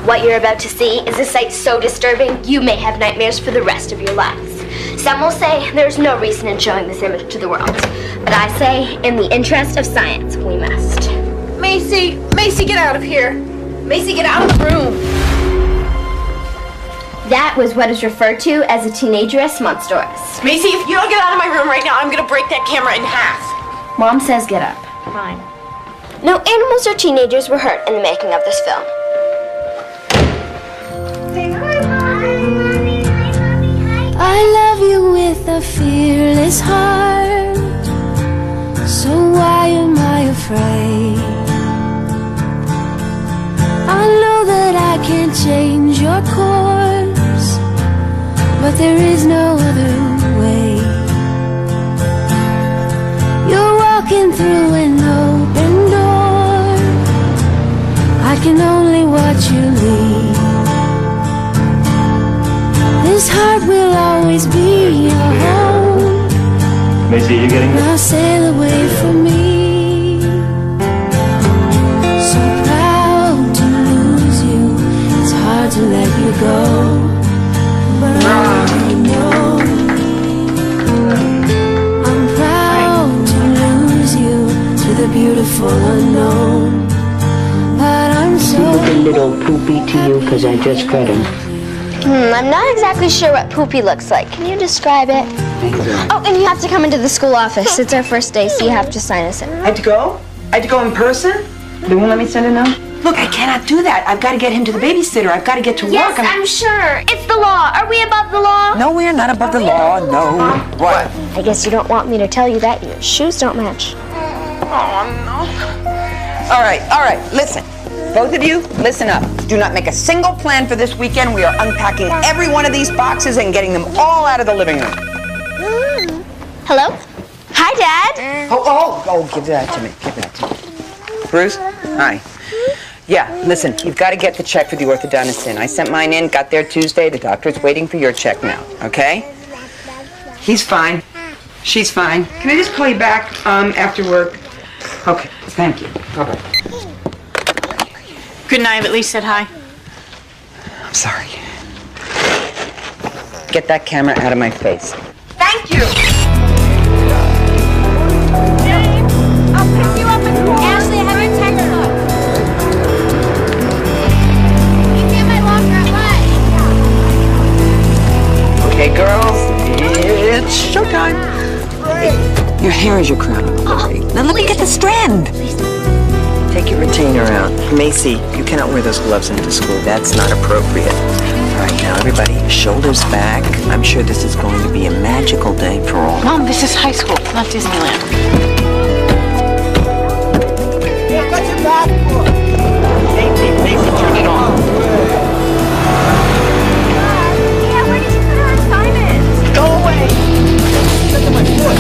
What you're about to see is a sight so disturbing you may have nightmares for the rest of your lives. Some will say there's no reason in showing this image to the world. But I say, in the interest of science, we must. Macy! Macy, get out of here! Macy, get out of the room! That was what is referred to as a teenagerous monstrous. Macy, if you don't get out of my room right now, I'm gonna break that camera in half. Mom says get up. Fine. No animals or teenagers were hurt in the making of this film. I love you with a fearless heart, so why am I afraid? I know that I can't change your course, but there is no other way. You're walking through an open door, I can only watch you leave. This heart will always be your home. Macy, you getting Now sail away from me. So proud to lose you, it's hard to let you go. But I know I'm proud to lose you to the beautiful unknown. But I'm so Look a little poopy to you because I just got him. I'm not exactly sure what Poopy looks like. Can you describe it? Oh, and you have to come into the school office. It's our first day, so you have to sign us in. I had to go? I had to go in person? They won't let me send a note? Look, I cannot do that. I've got to get him to the babysitter. I've got to get to Yes, work. I'm sure. It's the law. Are we above the law? No, we are not above the law. No. What? I guess you don't want me to tell you that. Your shoes don't match. Oh, no. All right. Listen. Both of you, listen up. Do not make a single plan for this weekend. We are unpacking every one of these boxes and getting them all out of the living room. Hello? Hi, Dad. Oh, give that to me. Give that to me. Bruce? Hi. Yeah, listen, you've got to get the check for the orthodontist in. I sent mine in, got there Tuesday. The doctor's waiting for your check now, okay? He's fine. She's fine. Can I just call you back after work? Okay, thank you. Bye-bye. Couldn't I have at least said hi? I'm sorry. Get that camera out of my face. Thank you! James, I'll pick you up at school. Ashley, I have your textbook. You get my locker at lunch. Okay, girls, it's showtime. Your hair is your crown. Now let me get the strand. Take your retainer out. Macy, you cannot wear those gloves into school. That's not appropriate. All right, now everybody, shoulders back. I'm sure this is going to be a magical day for all. Mom, this is high school, not Disneyland. What's your back for? Macy, turn it on. Yeah, where did you put our assignments? Go away. Look at my foot.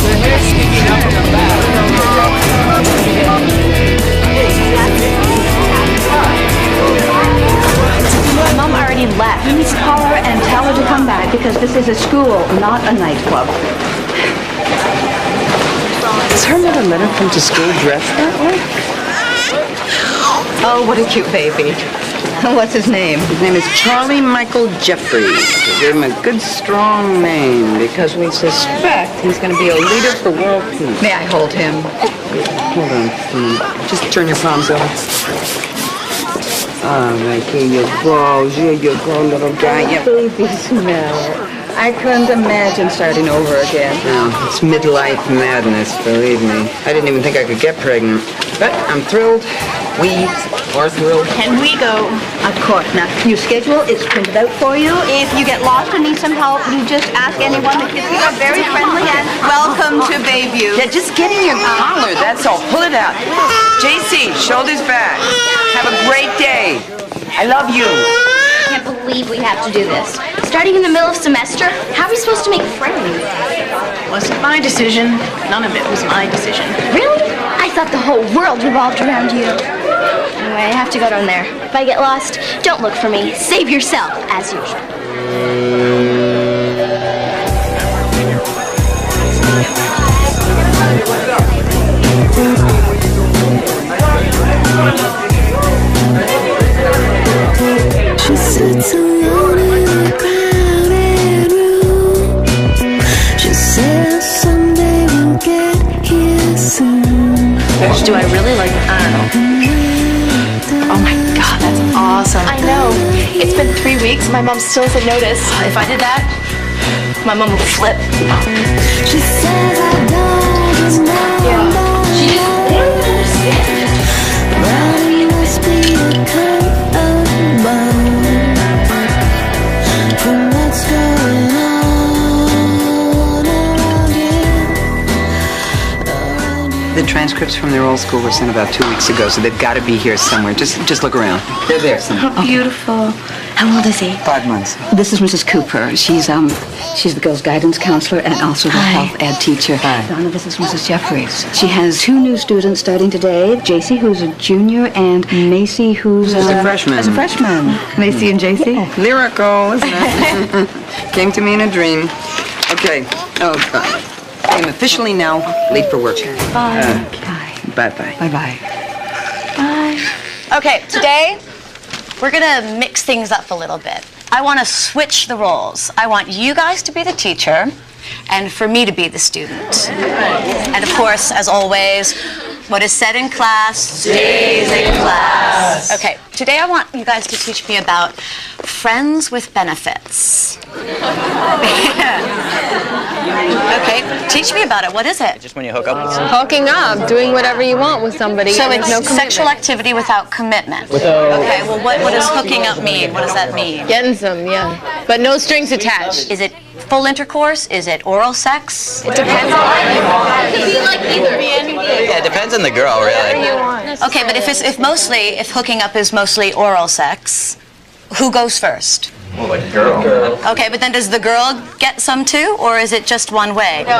Your hair's sticking up in the back. Mom already left. Please call her and tell her to come back because this is a school, not a nightclub. Does her mother let her come to school dressed that way? Oh, what a cute baby. What's his name? His name is Charlie Michael Jeffries. We gave him a good, strong name because we suspect he's going to be a leader for world peace. May I hold him? Hold on just a minute. Just turn your palms over. All right, here you go. Here you go, little guy. Yeah. Baby smell. I couldn't imagine starting over again. No, it's midlife madness, believe me. I didn't even think I could get pregnant. But I'm thrilled. We are thrilled. Can we go? Of course. Now, your schedule is printed out for you. If you get lost or need some help, you just ask anyone. The kids are very friendly and welcome to Bayview. Yeah, just get in your collar, that's all. Pull it out. JC, shoulders back. Have a great day. I love you. I can't believe we have to do this. Starting in the middle of semester? How are we supposed to make friends? Wasn't my decision. None of it was my decision. Really? I thought the whole world revolved around you. Anyway, I have to go down there. If I get lost, don't look for me. Save yourself, as usual. soon. Do I really like, I don't know. Oh my God, that's awesome. I know. It's been 3 weeks. My mom still doesn't notice. If I did that, my mom would flip. She says I don't know. She just didn't understand. But it must be the curve above from what's going on around here. The transcripts from their old school were sent about 2 weeks ago, so they've got to be here somewhere. Just look around. They're there somewhere. Oh, beautiful. How old is he? 5 months. This is Mrs. Cooper. She's the girls' guidance counselor and also the health ed teacher. Hi. Donna, this is Mrs. Jeffries. She has 2 new students starting today. JC, who's a junior, and Macy, who's a freshman. As a freshman. Macy and JC? Yeah. Lyrical, isn't it? Came to me in a dream. Okay. Oh, I'm officially now late for work. Bye. Bye-bye. Bye-bye. Bye. Okay, today we're gonna mix things up a little bit. I want to switch the roles. I want you guys to be the teacher and for me to be the student. And of course, as always, what is said in class stays in class. Okay, today I want you guys to teach me about friends with benefits. Okay, teach me about it. What is it? Just when you hook up with someone. Hooking up, doing whatever you want with somebody. So and it's there's no commitment. sexual activity without commitment. Okay, well what does hooking up mean? What does that mean? Getting some, yeah. But no strings attached. Is it full intercourse? Is it oral sex? It depends Yeah, it depends on the girl, really. Okay, but if hooking up is mostly oral sex, who goes first? Well, like a girl. Okay, but then does the girl get some too, or is it just one way? No.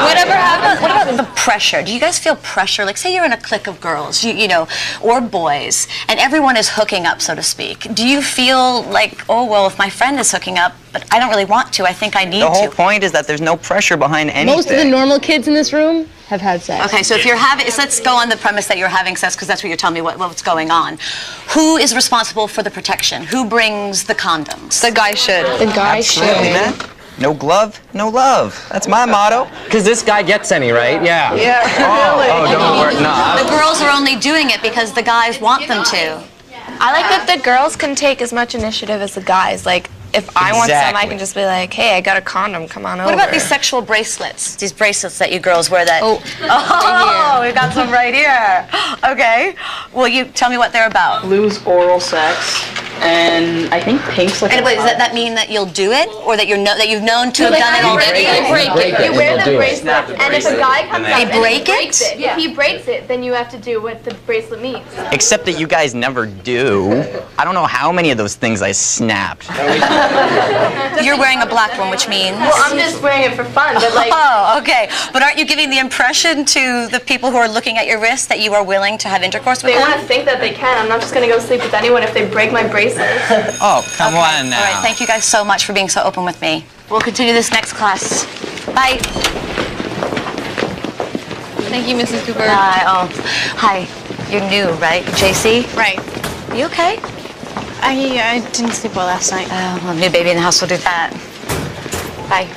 Whatever happens. What about the pressure? Do you guys feel pressure? Like, say you're in a clique of girls, you know, or boys, and everyone is hooking up, so to speak. Do you feel like, oh, well, if my friend is hooking up, but I don't really want to, I think I need The whole to. point is that there's no pressure behind anything. Most of the normal kids in this room have had sex. Okay, so if you're having, so let's go on the premise that you're having sex, because that's what you're telling me what's going on. Who is responsible for the protection? Who brings the condoms? The guy should. The guy Absolutely, man. should. No glove, no love. That's my motto. Because this guy gets any, right? Yeah. Yeah, Oh, don't worry. No. The girls are only doing it because the guys want them to. I like that the girls can take as much initiative as the guys. Like, if I want some, I Exactly. can just be like, hey, I got a condom, come on over. What about these sexual bracelets? These bracelets that you girls wear that... Oh, we got some right here. Okay. Will you tell me what they're about? Blue's oral sex, and I think pink's like. And wait, does that mean that you'll do it, or that you've known to have done it already? You wear the bracelet, and if a guy comes up They and break he breaks it? it, if he breaks it, then you have to do what the bracelet means. Except that you guys never do. I don't know how many of those things I snapped. You're wearing a black one, which means... Well, I'm just wearing it for fun, but like... Oh, okay. But aren't you giving the impression to the people who are looking at your wrist that you are willing to have intercourse with They them? want to think that they can. I'm not just going to go sleep with anyone if they break my bracelet. Oh, come on now. All right, thank you guys so much for being so open with me. We'll continue this next class. Bye. thank you, Mrs. Cooper. Bye. Oh, hi. You're new, right? JC? Right. You okay? I didn't sleep well last night. Oh, well, new baby in the house will do that. Bye.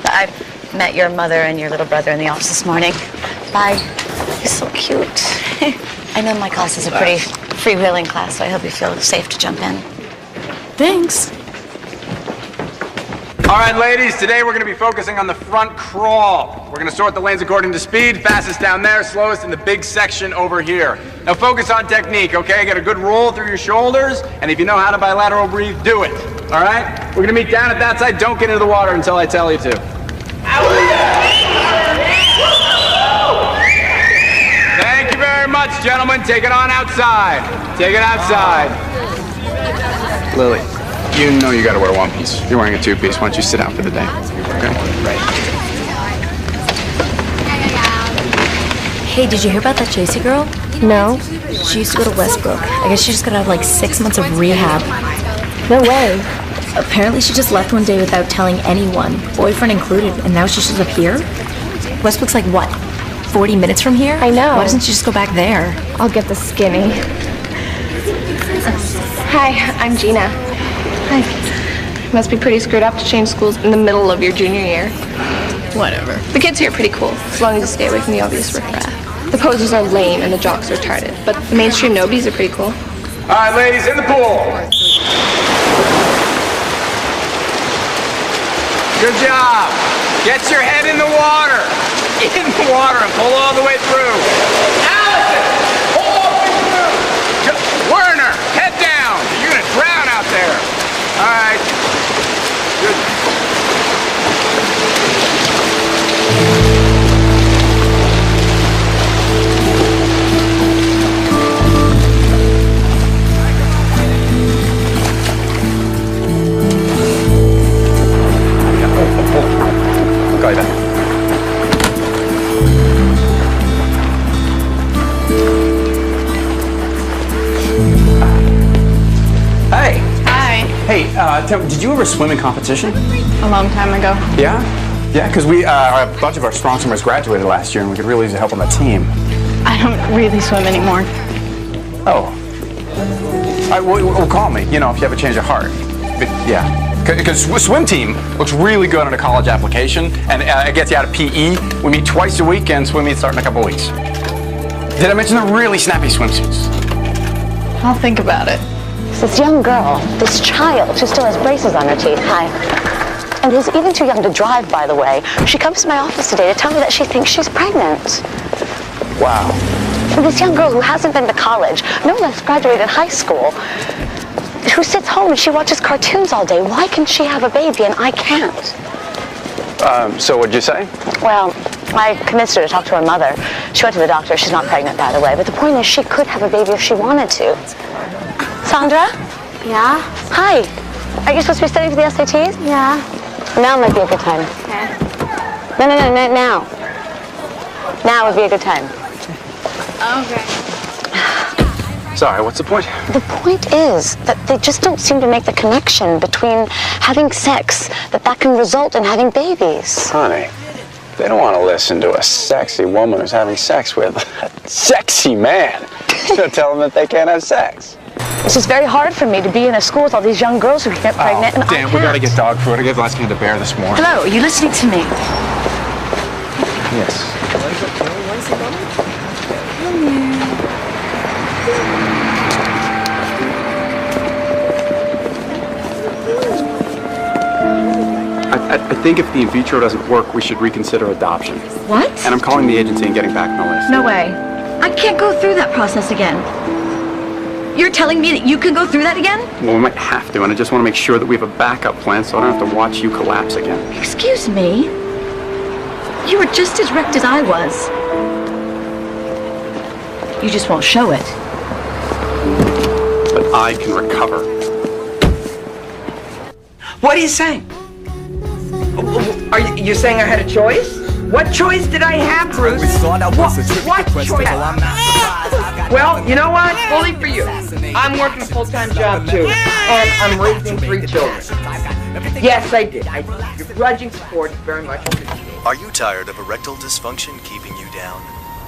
I met your mother and your little brother in the office this morning. Bye. You're so cute. I know my class is a pretty freewheeling class, so I hope you feel safe to jump in. Thanks. All right, ladies, today we're going to be focusing on the front crawl. We're going to sort the lanes according to speed, fastest down there, slowest in the big section over here. Now focus on technique, okay? Get a good roll through your shoulders, and if you know how to bilateral breathe, do it. All right? We're going to meet down at that side. Don't get into the water until I tell you to. Thank you very much, gentlemen. Take it on outside. Take it outside. Lily, you know you gotta wear one piece. You're wearing a two-piece. Why don't you sit down for the day? Okay? Hey, did you hear about that JC girl? No. She used to go to Westbrook. I guess she just got out of like 6 months of rehab. No way. Apparently she just left one day without telling anyone, boyfriend included, and now she's just up here? Westbrook's like what, 40 minutes from here? I know. Why doesn't she just go back there? I'll get the skinny. Hi, I'm Gina. Hi. Must be pretty screwed up to change schools in the middle of your junior year. Whatever. The kids here are pretty cool, as long as you stay away from the obvious riffraff. The posers are lame and the jocks are retarded, but the mainstream nobies are pretty cool. All right, ladies, in the pool. Good job. Get your head in the water. In the water and pull all the way through. Allison, pull all the way through. Werner, head down. You're going to drown out there. All right. Good. Go ahead. Hey. Hi. Hey, did you ever swim in competition? A long time ago. Yeah? Yeah, because a bunch of our strong swimmers graduated last year and we could really use the help on the team. I don't really swim anymore. Oh. All right, well, call me, you know, if you have a change of heart. But, yeah. Because swim team looks really good on a college application, and it gets you out of PE. We meet twice a week, and swim meets start in a couple weeks. Did I mention the really snappy swimsuits? I'll think about it. This young girl, this child, who still has braces on her teeth, and who's even too young to drive, by the way, she comes to my office today to tell me that she thinks she's pregnant. Wow. And this young girl who hasn't been to college, no less graduated high school, who sits home and she watches cartoons all day. Why can she have a baby and I can't? So what'd you say? Well, I convinced her to talk to her mother. She went to the doctor. She's not pregnant, by the way. But the point is, she could have a baby if she wanted to. Sandra? Yeah? Hi. Are you supposed to be studying for the SATs? Yeah. Now might be a good time. Okay. No, now. Now would be a good time. Okay. Sorry, what's the point? The point is that they just don't seem to make the connection between having sex, that can result in having babies. Honey, they don't want to listen to a sexy woman who's having sex with a sexy man. So tell them that they can't have sex. It's just very hard for me to be in a school with all these young girls who can get pregnant and I damn, we gotta get dog food. I gave last kid to bear this morning. Hello, are you listening to me? Yes. I think if the in vitro doesn't work, we should reconsider adoption. What? And I'm calling the agency and getting back on the list. No way. I can't go through that process again. You're telling me that you can go through that again? Well, we might have to, and I just want to make sure that we have a backup plan so I don't have to watch you collapse again. Excuse me? You were just as wrecked as I was. You just won't show it. But I can recover. What are you saying? Are you saying I had a choice? What choice did I have, Bruce? What choice? Well, you know what? Fully for you. I'm working a full-time job, too. And I'm raising 3 children. Yes, I did. Your grudging support is very much appreciated. Are you tired of erectile dysfunction keeping you down?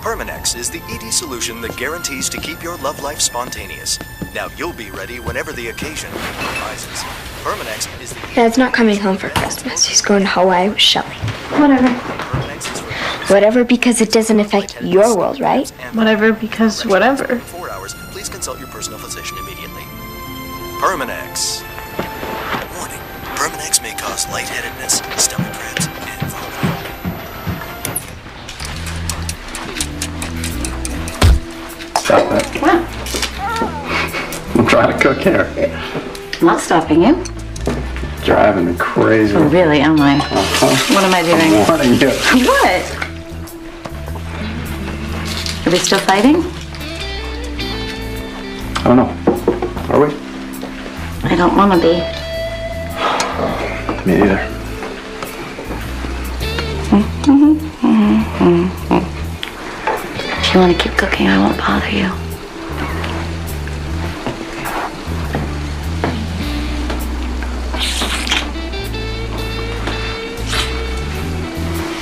Permanex is the ED solution that guarantees to keep your love life spontaneous. Now you'll be ready whenever the occasion arises. Permanex is the... Dad's not coming home for Christmas. He's going to Hawaii with Shelly. Whatever. Whatever, because it doesn't affect your world, right? Whatever, because whatever. 4 hours, please consult your personal physician immediately. Permanex. Warning, Permanex may cause lightheadedness, stomach cramps, and vomiting. Stop it. What? I'm trying to cook here. I'm not stopping you. Driving me crazy. Oh, really, am I? What am I doing? I'm warning you. What? Are we still fighting? I don't know. Are we? I don't want to be. Me neither. If you want to keep cooking, I won't bother you.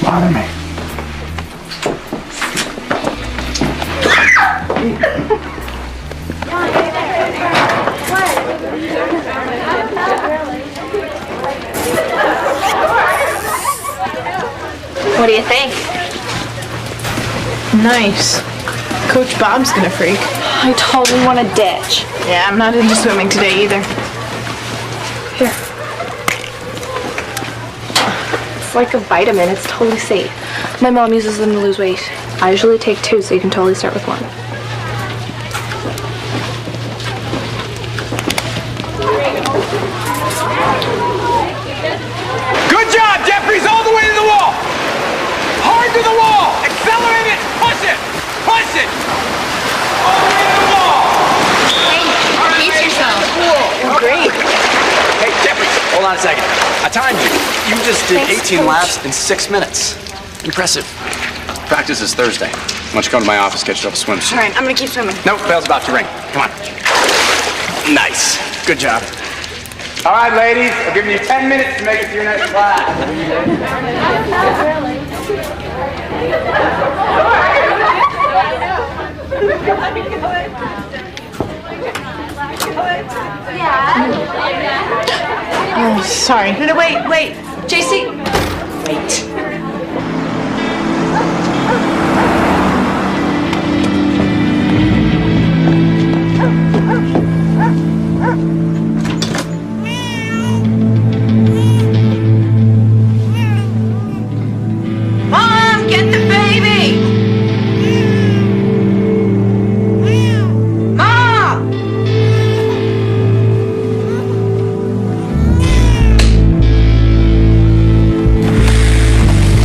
Bother me. What do you think? Nice. Coach Bob's gonna freak. I totally want to ditch. Yeah, I'm not into swimming today either. Here. It's like a vitamin. It's totally safe. My mom uses them to lose weight. I usually take 2, so you can totally start with 1. Good job, Jeffries, all the way to the wall. Hard to the wall. Accelerate it. Push it. Push it. All the way to the wall. Hey, pace yourself. Cool. Great. Hey, Jeffries, hold on a second. I timed you. You just did 18 laps in 6 minutes. Impressive. Practice is Thursday. Why don't you come to my office, get yourself a swimsuit? All right, I'm gonna keep swimming. Nope, bell's about to ring. Come on. Nice. Good job. All right, ladies, I've given you 10 minutes to make it to your next class. Oh, sorry. No, wait. JC. Wait. Mom, get the baby! Mom!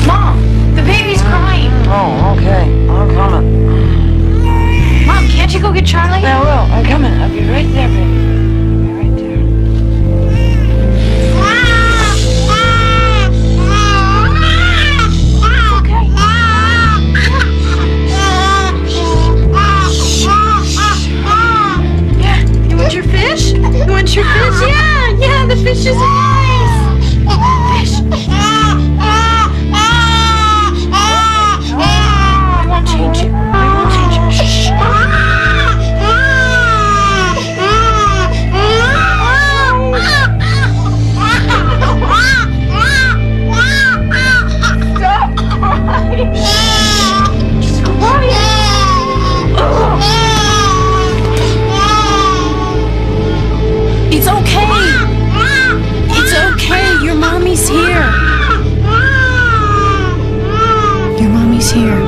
Mom, the baby's crying. Oh, okay. I'm coming. Mom, can't you go get Charlie? I will. I'm coming. I'll be right there, baby. You want your fish? You want your fish? Yeah, the fish is nice. Fish. I won't change you. I won't change you. Shh. Stop crying. Just quiet. It's okay. It's okay. Your mommy's here. Your mommy's here.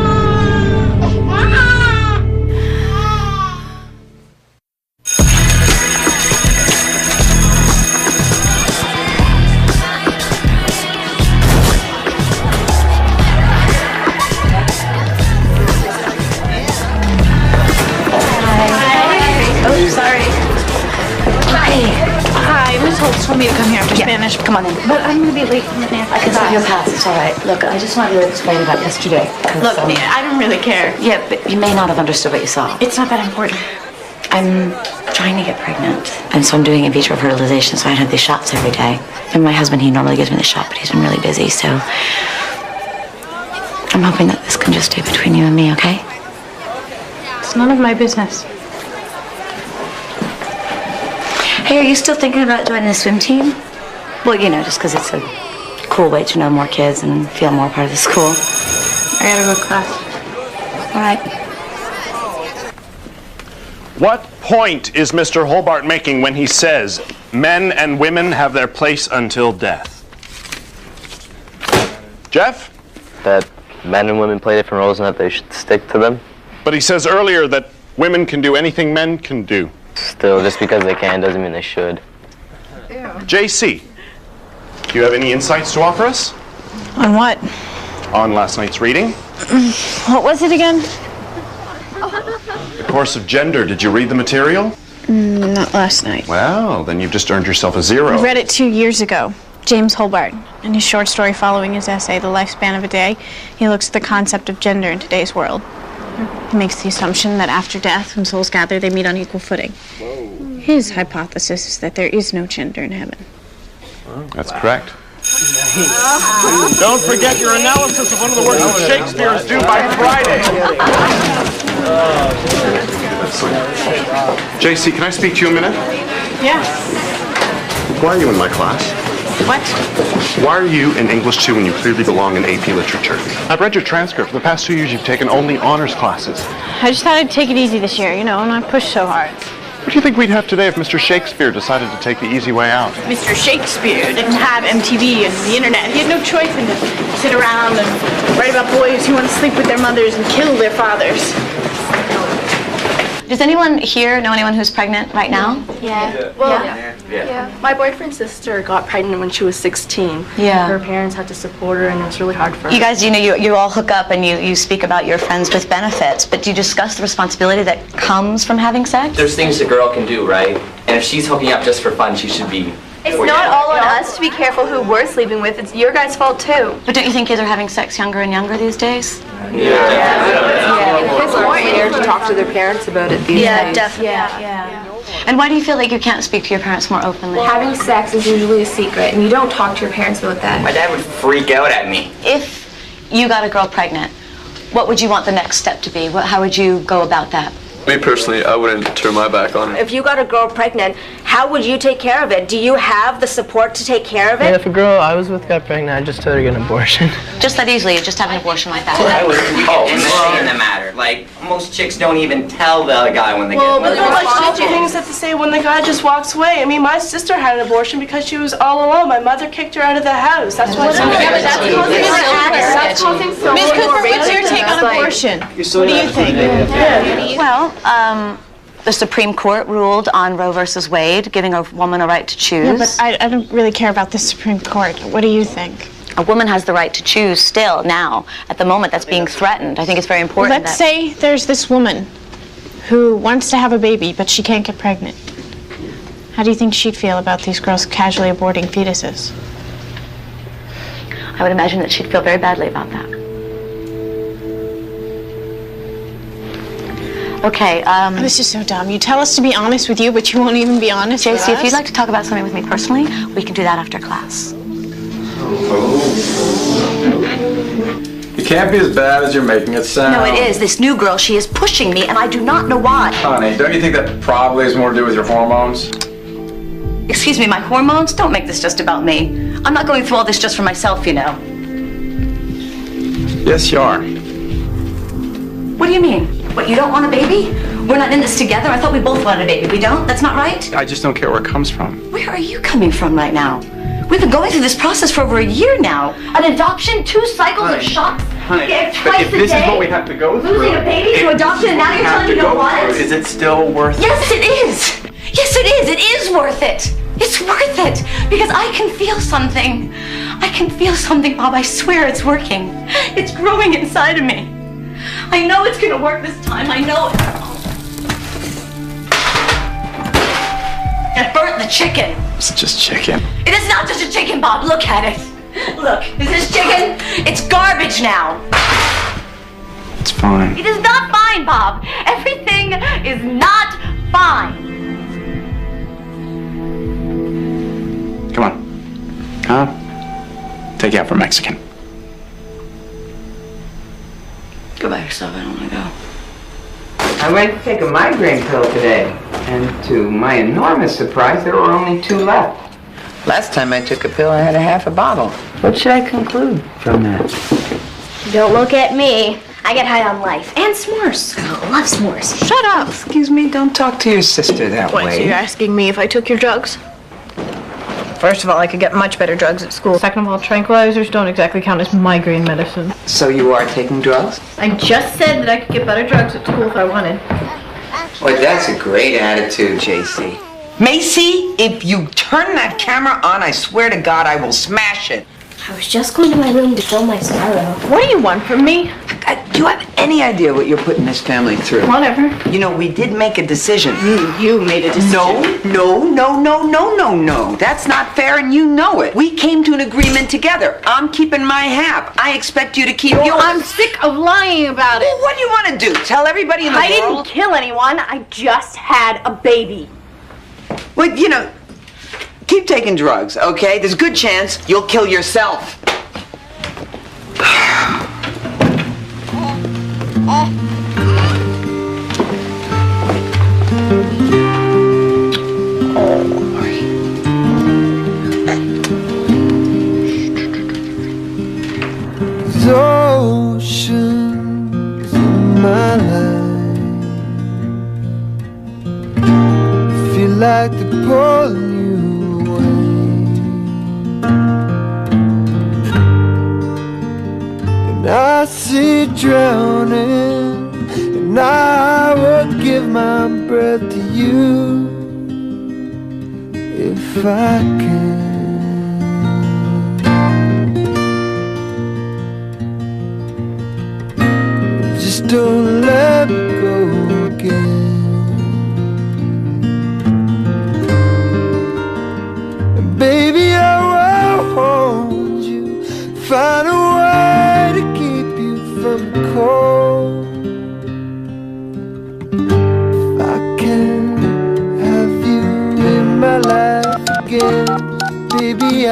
Oh, sorry. Hi, Miss Holtz told me to come here after Spanish. Come on in. But I'm gonna be late for my dance. I can send you a pass. It's all right. Look, I just wanted to explain about yesterday. Look, I don't really care. Yeah, but you may not have understood what you saw. It's not that important. I'm trying to get pregnant, and so I'm doing in vitro fertilization, so I have these shots every day. And my husband, he normally gives me the shot, but he's been really busy, so I'm hoping that this can just stay between you and me, okay? It's none of my business. Hey, are you still thinking about joining the swim team? Well, you know, just because it's a cool way to know more kids and feel more part of the school. I gotta go to class. All right. What point is Mr. Hobart making when he says men and women have their place until death? Jeff? That men and women play different roles and that they should stick to them. But he says earlier that women can do anything men can do. Still, just because they can doesn't mean they should. JC, do you have any insights to offer us? On what? On last night's reading? What was it again? The course of gender. Did you read the material? Not last night. Well, then you've just earned yourself a 0. I read it 2 years ago. James Hobart. In his short story following his essay, The Lifespan of a Day, he looks at the concept of gender in today's world. He makes the assumption that after death, when souls gather, they meet on equal footing. Whoa. His hypothesis is that there is no gender in heaven. That's correct. Don't forget your analysis of one of the works of Shakespeare is due by Friday. JC, can I speak to you a minute? Yeah. Why are you in my class? What? Why are you in English 2 when you clearly belong in AP Literature? I've read your transcript. For the past 2 years, you've taken only honors classes. I just thought I'd take it easy this year, you know, and not push so hard. What do you think we'd have today if Mr. Shakespeare decided to take the easy way out? Mr. Shakespeare didn't have MTV and the internet. He had no choice than to sit around and write about boys who want to sleep with their mothers and kill their fathers. Does anyone here know anyone who's pregnant right now? Yeah. Well, yeah. My boyfriend's sister got pregnant when she was 16. Yeah. Her parents had to support her, and it was really hard for her. You guys, you know, you all hook up and you speak about your friends with benefits, but do you discuss the responsibility that comes from having sex? There's things a girl can do, right? And if she's hooking up just for fun, she should be. It's not all on us to be careful who we're sleeping with. It's your guys' fault too. But don't you think kids are having sex younger and younger these days? It's more easier to talk to their parents about it these days. Definitely. Yeah. And why do you feel like you can't speak to your parents more openly? Having sex is usually a secret, and you don't talk to your parents about that. My dad would freak out at me. If you got a girl pregnant, what would you want the next step to be? How would you go about that? Me personally, I wouldn't turn my back on it. If you got a girl pregnant, how would you take care of it? Do you have the support to take care of it? Yeah, if a girl I was with got pregnant, I'd just tell her to get an abortion. Just that easily, just have an abortion like that. In the matter. Like, most chicks don't even tell the guy when they Well, get but there's like stupid things that to say when the guy just walks away. I mean, my sister had an abortion because she was all alone. My mother kicked her out of the house. That's why. That's causing so Ms. Cooper, what's your take on abortion? What do you think? Well, the Supreme Court ruled on Roe versus Wade, giving a woman a right to choose. Yeah, but I don't really care about the Supreme Court. What do you think? A woman has the right to choose still now. At the moment, that's being threatened. I think it's very important. Let's say there's this woman who wants to have a baby, but she can't get pregnant. How do you think she'd feel about these girls casually aborting fetuses? I would imagine that she'd feel very badly about that. Okay, This is so dumb. You tell us to be honest with you, but you won't even be honest with us. JC, if you'd like to talk about something with me personally, we can do that after class. It can't be as bad as you're making it sound. No, it is. This new girl, she is pushing me, and I do not know why. Honey, don't you think that probably has more to do with your hormones? Excuse me, my hormones? Don't make this just about me. I'm not going through all this just for myself, you know. Yes, you are. What do you mean? What, you don't want a baby? We're not in this together? I thought we both wanted a baby. We don't? That's not right? I just don't care where it comes from. Where are you coming from right now? We've been going through this process for over a year now. An adoption, 2 cycles of shots, Honey, twice if a this day, is what we have to go through. losing a baby to adoption, and now you're telling me you don't want it? Is it still worth it? Yes, it is. Yes, it is. It is worth it. It's worth it because I can feel something. I can feel something, Bob. I swear it's working. It's growing inside of me. I know it's gonna work this time. I know it. I burnt the chicken. It's just chicken. It is not just a chicken, Bob. Look at it. Look, is this chicken? It's garbage now. It's fine. It is not fine, Bob. Everything is not fine. Come on. Huh? Take you out for Mexican. Go by yourself. I don't want to go. I went to take a migraine pill today, and to my enormous surprise, there were only 2 left. Last time I took a pill, I had a half a bottle. What should I conclude from that? Don't look at me. I get high on life and s'mores. I love s'mores. Shut up. Excuse me, don't talk to your sister that What, so way. you're asking me if I took your drugs? First of all, I could get much better drugs at school. Second of all, tranquilizers don't exactly count as migraine medicine. So you are taking drugs? I just said that I could get better drugs at school if I wanted. Boy, that's a great attitude, JC. Macy, if you turn that camera on, I swear to God I will smash it. I was just going to my room to fill my sorrow. What do you want from me? Do you have any idea what you're putting this family through? Whatever. You know, we did make a decision. You made a decision. No. That's not fair, and you know it. We came to an agreement together. I'm keeping my half. I expect you to keep yours. I'm sick of lying about it. Well, what do you want to do? Tell everybody in the I world? didn't kill anyone. I just had a baby. Well, you know, keep taking drugs, okay? There's a good chance you'll kill yourself. like they're pulling you away. And I see you drowning, and I would give my breath to you if I can. Just don't let me go again. And baby, I will hold you, find a way to keep you from the cold. If I can have you in my life again, baby, I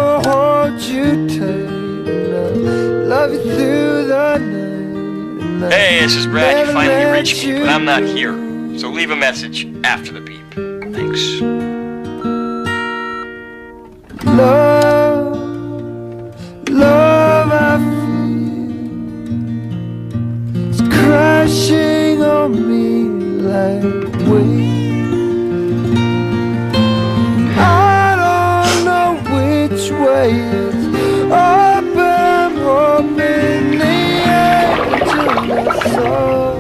will hold you tight and I'll love you through the night. Hey, this is Brad. You finally reached me, but I'm not here. So leave a message after the beep. Thanks. Love, love I feel is crashing on me like waves. I don't know which way it's up. I'm hoping the angel I saw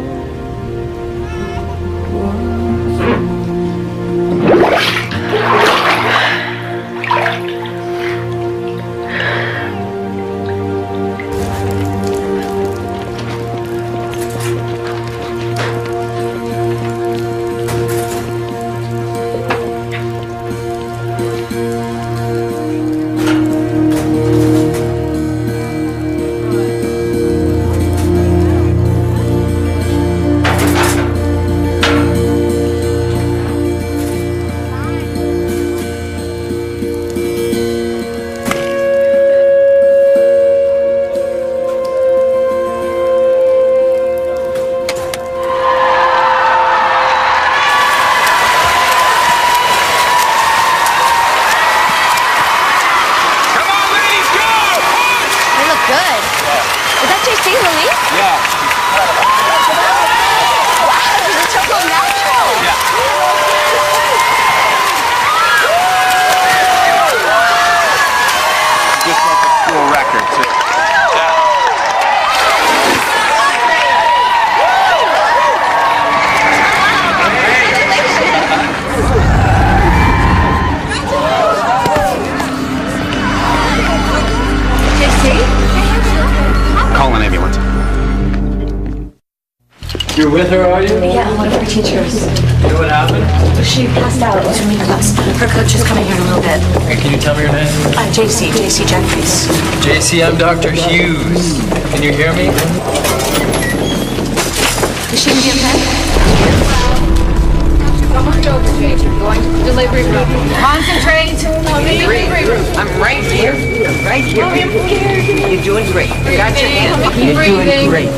You're with her, are you? Yeah, one of her teachers. You know what happened? She passed out. It was from your class. Her coach is coming here in a little bit. Hey, can you tell me your name? JC Jeffries. JC, I'm Dr. Hughes. Can you hear me? Is she gonna be okay? Come on over, Jake. You're going to the delivery room. Concentrate. I'm right here. Right here. Mommy, I'm scared. You're doing great. I got your hand. Keep You're doing breathing. great.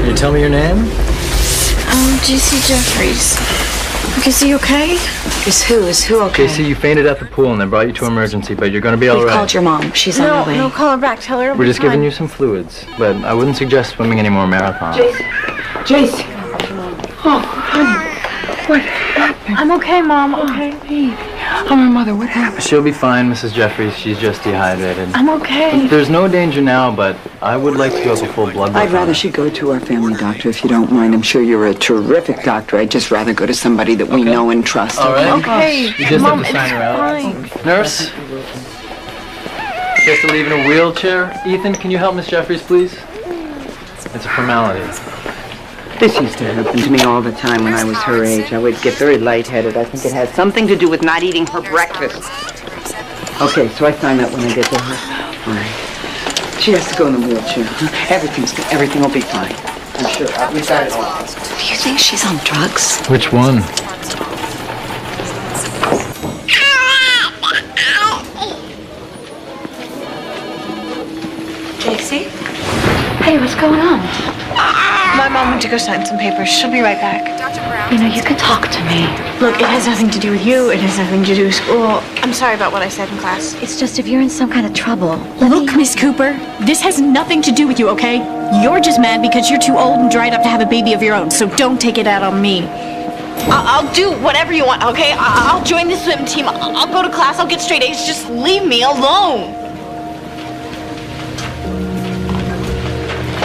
Can you tell me your name? JC Jeffries. Is he okay? Is who okay? JC, you fainted at the pool and they brought you to emergency, but you're gonna be all We've right. called your mom. She's on her way. No, call her back. Tell her it'll We're be just giving fine. you some fluids, but I wouldn't suggest swimming any more marathons. Jace. Oh, honey. What happened? I'm okay, Mom. Okay. I'm her mother. What happened? She'll be fine, Mrs. Jeffries. She's just dehydrated. I'm okay. There's no danger now, but I would like to go for full blood work. I'd rather she go to our family doctor if you don't mind. I'm sure you're a terrific doctor. I'd just rather go to somebody that we know and trust. All right. Okay. You just Mom, have to sign her out. fine. Nurse? She has to leave in a wheelchair. Ethan, can you help Miss Jeffries, please? It's a formality. This used to happen to me all the time when I was her age. I would get very lightheaded. I think it has something to do with not eating her breakfast. Okay, so I sign up when I get to her. All right. She has to go in a wheelchair. Everything will be fine. I'm sure. We've got it all. Do you think she's on drugs? Which one? JC? Hey, what's going on? My mom went to go sign some papers. She'll be right back. You know, you can talk to me. Look, it has nothing to do with you. It has nothing to do with school. I'm sorry about what I said in class. It's just if you're in some kind of trouble. Look, Miss Cooper, this has nothing to do with you, okay? You're just mad because you're too old and dried up to have a baby of your own, so don't take it out on me. I'll do whatever you want, okay? I'll join the swim team. I'll go to class. I'll get straight A's. Just leave me alone.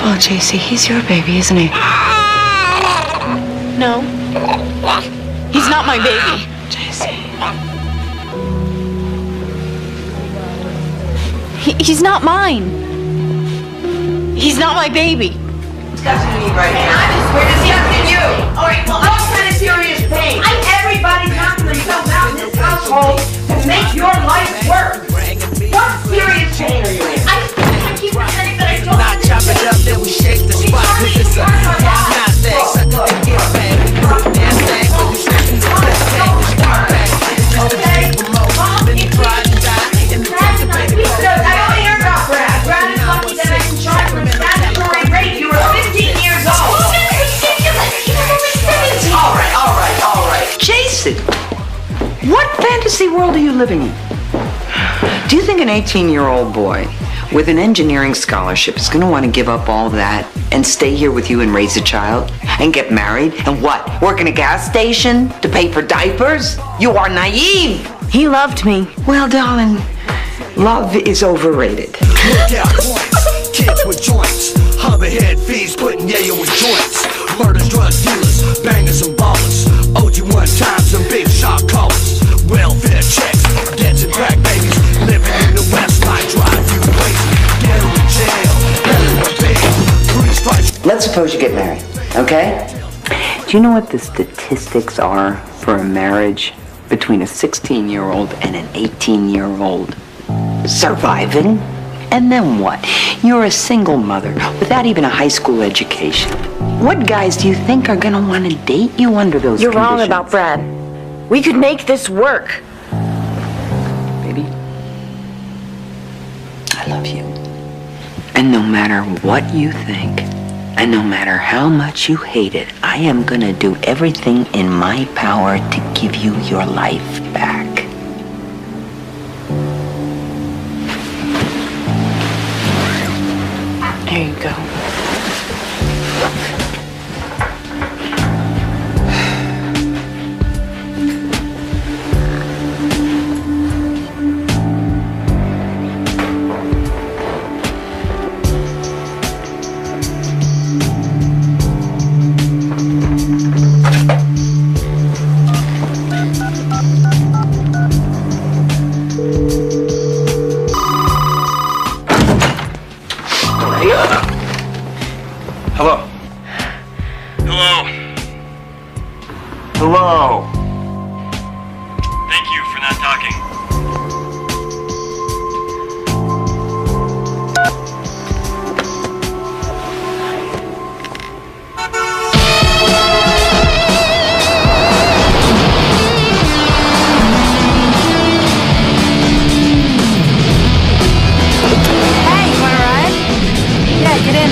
Oh, JC, he's your baby, isn't he? No. He's not my baby. JC. He's not mine. He's not my baby. Discussing me right now. I'm just discussing you. All right, well, what kind of serious pain? Everybody's knocking themselves out in this household to make your life work. What serious pain are you in? I keep pretending that I don't. Now chop it up, then we shake the spot. Cause it's a not thing. Sucker to get back. Damn thing, but we shaking the best thing. Start back. It's just a thing for more. Then you try to die. In the I don't hear about Brad. Brad is lucky that I can charge him a statutory rape. You were 15 years old. Oh, that's ridiculous. He was only 17. All right. Jason, what fantasy world are you living in? Do you think an 18-year-old boy with an engineering scholarship is going to want to give up all that and stay here with you and raise a child and get married and what? Work in a gas station to pay for diapers? You are naive. He loved me. Well, darling, love is overrated. Look out, points. Kids with joints. Hoverhead fiends putting yayo in joints. Murders, drug dealers, bangers and ballers. OG1 times and big shot callers. Welfare checks, dancing crack babies. Living in the West might drive you crazy. Get them in jail, everyone paid. 3 strikes. Let's suppose you get married, okay? Do you know what the statistics are for a marriage between a 16-year-old and an 18-year-old? Surviving. And then what? You're a single mother without even a high school education. What guys do you think are gonna want to date you under those You're conditions? wrong about Brad. We could make this work. Baby, I love you. And no matter what you think, and no matter how much you hate it, I am gonna do everything in my power to give you your life back. There you go. Hello. Hello. Hello. Thank you for not talking. Hey, you wanna ride? Yeah, get in.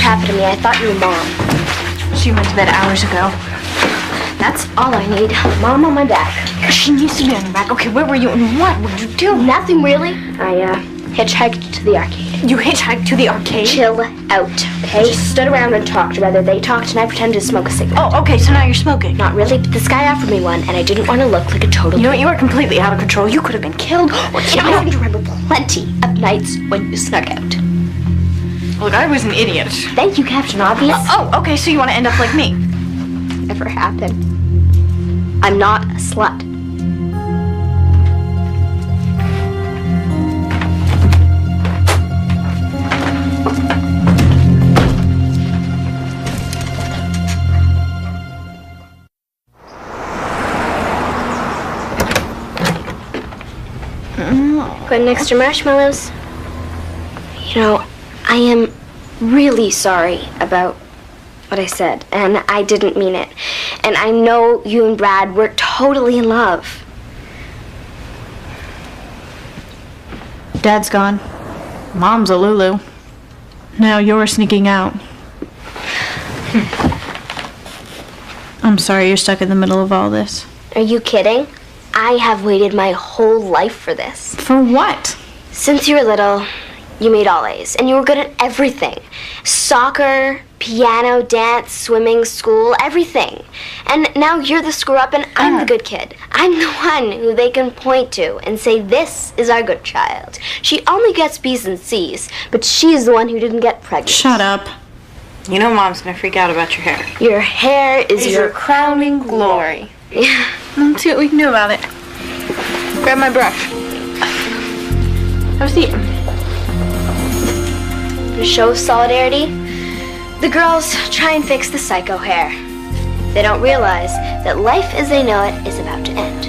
happened to me. I thought you were Mom. She went to bed hours ago. That's all I need. Mom on my back. She needs to be on your back. Okay, where were you and what did you do? Nothing really. I hitchhiked to the arcade. You hitchhiked to the arcade? Chill out, okay? Just stood around and talked. Rather, they talked and I pretended to smoke a cigarette. Oh, okay, so now you're smoking. Not really, but this guy offered me one and I didn't want to look like a total... You know what? You were completely out of control. You could have been killed or killed. I happen to remember plenty of nights when you snuck out. Look, I was an idiot. Thank you, Captain Obvious. Oh, okay, so you want to end up like me? Never happened. I'm not a slut. Got an extra marshmallows? You know, I am really sorry about what I said, and I didn't mean it. And I know you and Brad were totally in love. Dad's gone. Mom's a Lulu. Now you're sneaking out. I'm sorry you're stuck in the middle of all this. Are you kidding? I have waited my whole life for this. For what? Since you were little, you made all A's, and you were good at everything. Soccer, piano, dance, swimming, school, everything. And now you're the screw-up and I'm the good kid. I'm the one who they can point to and say, this is our good child. She only gets B's and C's, but she's the one who didn't get pregnant. Shut up. You know Mom's gonna freak out about your hair. Your hair is your crowning glory. Yeah. Let's see what we can do about it. Grab my brush. Have a seat. To show solidarity, the girls try and fix the psycho hair. They don't realize that life as they know it is about to end.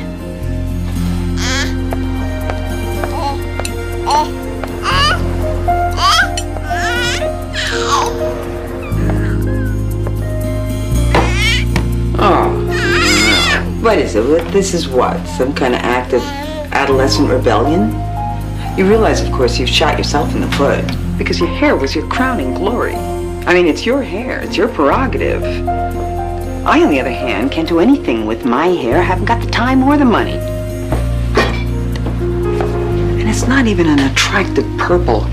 Oh, what is it? This is what? Some kind of act of adolescent rebellion? You realize, of course, you've shot yourself in the foot because your hair was your crowning glory. I mean, it's your hair. It's your prerogative. I, on the other hand, can't do anything with my hair. I haven't got the time or the money. And it's not even an attractive purple.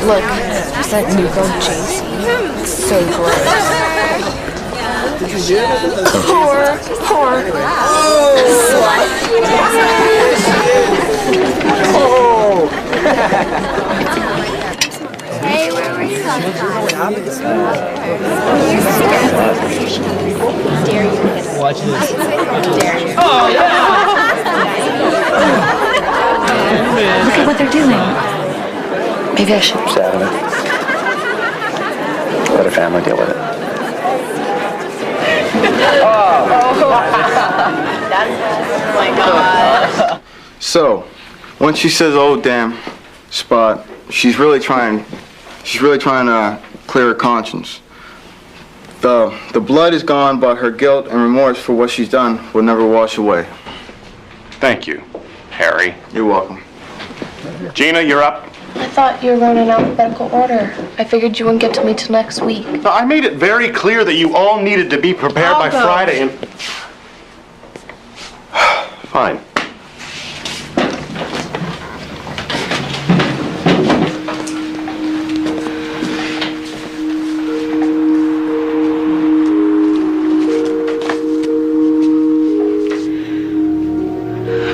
Look, is that new girl JC? So gross. Poor slut. Oh! Hey, where were you last Watching this. Oh, look at what they're doing. Maybe I should. Sad of it. Let her family deal with it. Oh my God. So, when she says, "Oh damn, Spot," she's really trying to clear her conscience. The blood is gone, but her guilt and remorse for what she's done will never wash away. Thank you, Harry. You're welcome. Gina, you're up. I thought you were going in alphabetical order. I figured you wouldn't get to me till next week. No, I made it very clear that you all needed to be prepared by Friday and... Fine.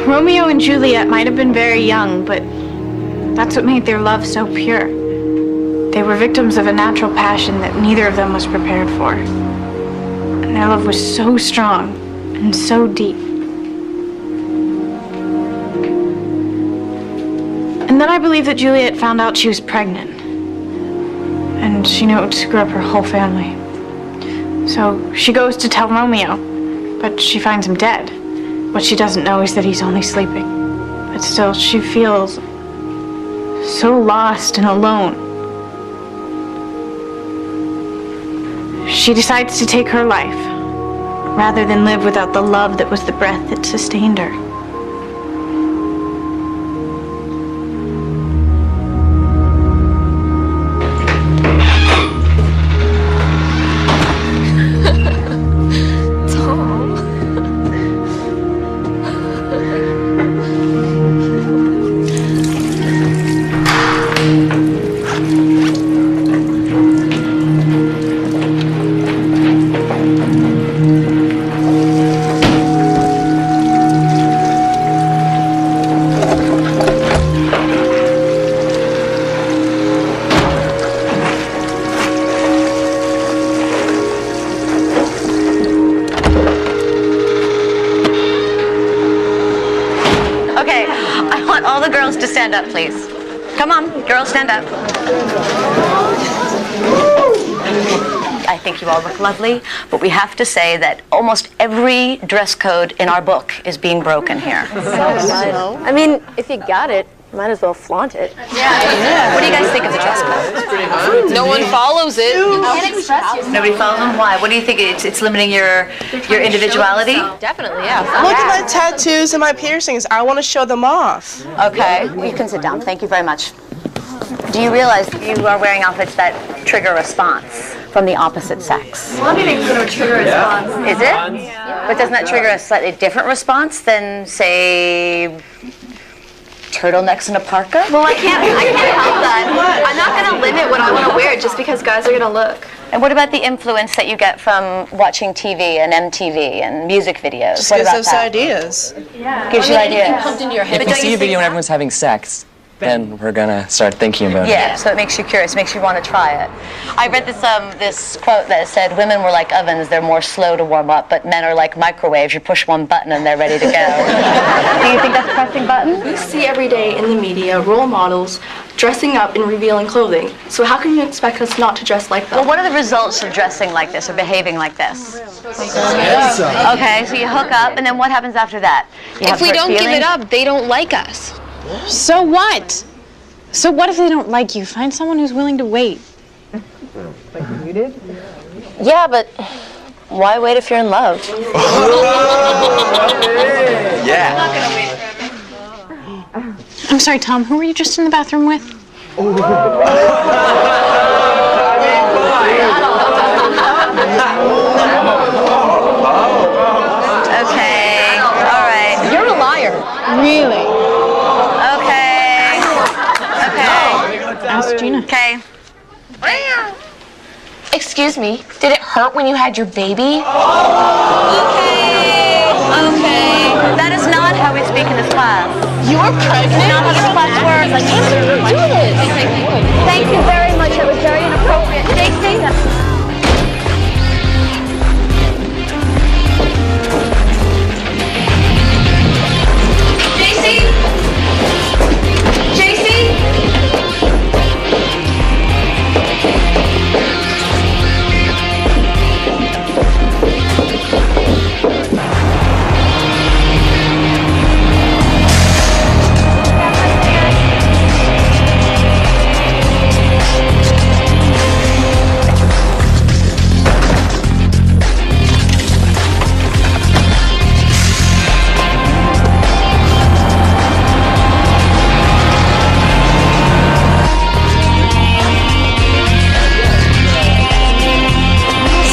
Romeo and Juliet might have been very young, but that's what made their love so pure. They were victims of a natural passion that neither of them was prepared for. And their love was so strong and so deep. And then I believe that Juliet found out she was pregnant. And she knew it would screw up her whole family. So she goes to tell Romeo, but she finds him dead. What she doesn't know is that he's only sleeping. But still, she feels so lost and alone. She decides to take her life. rather than live without the love that was the breath that sustained her. Okay, I want all the girls to stand up, please. Come on, girls, stand up. I think you all look lovely, but we have to say that almost every dress code in our book is being broken here. I mean, if you got it, might as well flaunt it. Yeah. What do you guys think of the dress code? No one follows it. Nobody follows them? Why? What do you think? It's limiting your individuality? Definitely, yeah. Look at my tattoos and my piercings. I want to show them off. Okay, you can sit down. Thank you very much. Do you realize you are wearing outfits that trigger response from the opposite sex? Well, everything's going to trigger a response. Is it? Yeah. But doesn't that trigger a slightly different response than, say, turtlenecks and a parka? Well, I can't help that. I'm not going to limit what I want to wear just because guys are going to look. And what about the influence that you get from watching TV and MTV and music videos? Just what gives about us that? ideas. Yeah. Gives you ideas. Pumped into your head. If we see a video and everyone's having sex, then we're gonna start thinking about it. Yeah, so it makes you curious, makes you want to try it. I read this quote that said, women were like ovens, they're more slow to warm up, but men are like microwaves, you push one button and they're ready to go. Do you think that's pressing buttons? We see every day in the media role models dressing up in revealing clothing. So how can you expect us not to dress like them? Well, what are the results of dressing like this or behaving like this? Okay, so you hook up, and then what happens after that? If we don't give it up, they don't like us. So what? So what if they don't like you? Find someone who's willing to wait. Like you did? Yeah, but why wait if you're in love? Yeah. I'm sorry, Tom, who were you just in the bathroom with? Okay, all right. You're a liar. Really? Okay. Okay. Ask Gina. Okay. Excuse me, did it hurt when you had your baby? Okay. That is not how we speak in this class. You're pregnant? Not how this class works. Like, how did you do this? Thank you very much. That was very inappropriate. Stacey?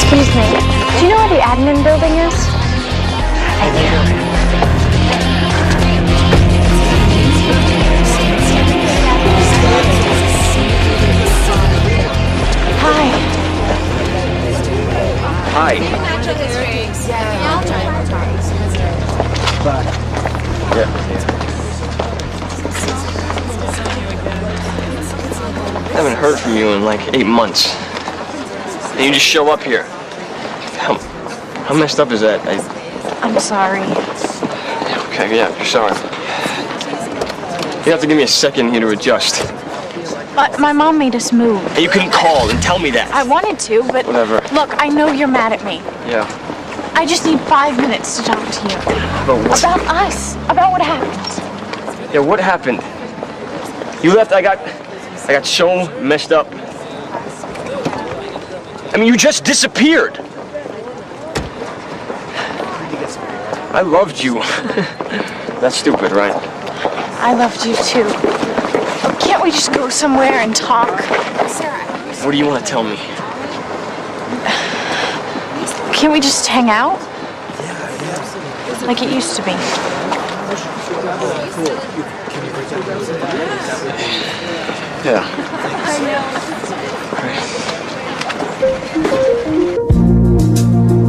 Excuse me. Do you know where the admin building is? Hi. Hi. Yeah. I haven't heard from you in like 8 months. And you just show up here. How messed up is that? I'm sorry. Okay, yeah, you're sorry. You have to give me a second here to adjust. My mom made us move. And you couldn't call and tell me that. I wanted to, but Whatever. look, I know you're mad at me. Yeah. I just need 5 minutes to talk to you. About what? About us. About what happened. Yeah, what happened? You left, I got so messed up. I mean, you just disappeared. I loved you. That's stupid, right? I loved you too. Can't we just go somewhere and talk? What do you want to tell me? Can't we just hang out? Like it used to be. Yeah.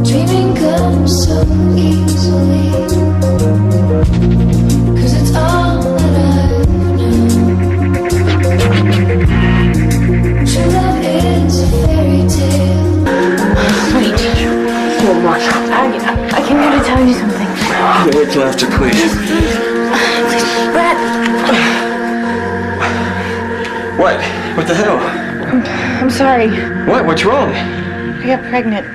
Dreaming comes so easily, 'cause it's all that I've known. True love is a fairy tale. Wait. I came here to tell you something. Wait till after, please. Brad. What? What the hell? I'm sorry. What? What's wrong? I got pregnant.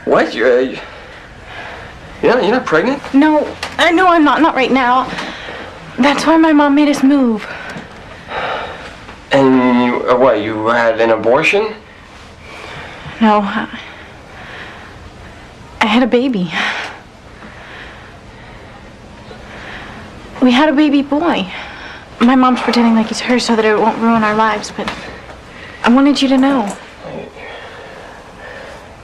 What? You're not pregnant? No, I'm not. Not right now. That's why my mom made us move. And you, what? You had an abortion? No, I had a baby. We had a baby boy. My mom's pretending like it's hers so that it won't ruin our lives, but I wanted you to know.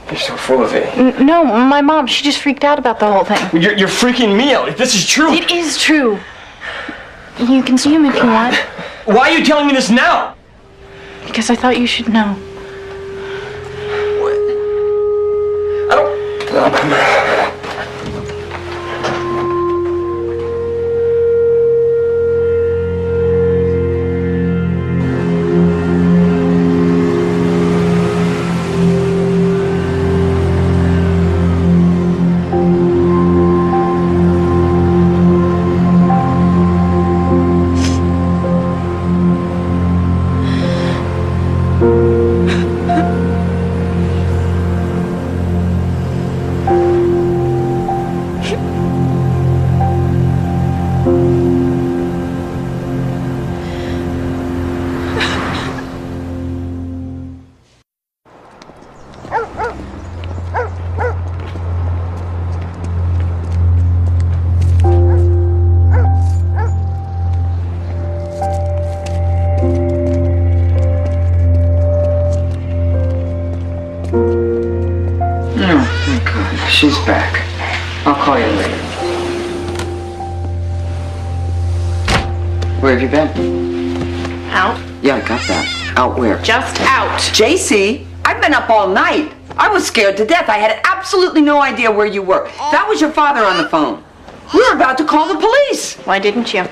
You're so full of it. No, my mom, she just freaked out about the whole thing. You're freaking me out. If this is true. It is true. You can see him if you want. Why are you telling me this now? Because I thought you should know. I don't. She's back. I'll call you later. Where have you been? Out. Yeah, I got that. Out where? Just out. JC, I've been up all night. I was scared to death. I had absolutely no idea where you were. That was your father on the phone. We were about to call the police. Why didn't you?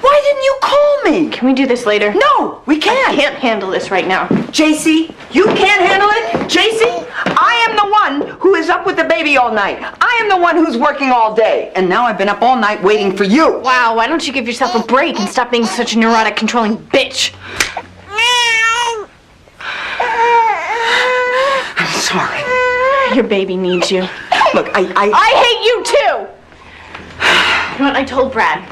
Why didn't you call me? Can we do this later? No, we can't. I can't handle this right now. JC, you can't handle it? JC, I am the one who is up with the baby all night. I am the one who's working all day. And now I've been up all night waiting for you. Wow, why don't you give yourself a break and stop being such a neurotic, controlling bitch? I'm sorry. Your baby needs you. Look, I hate you too! You know what, I told Brad.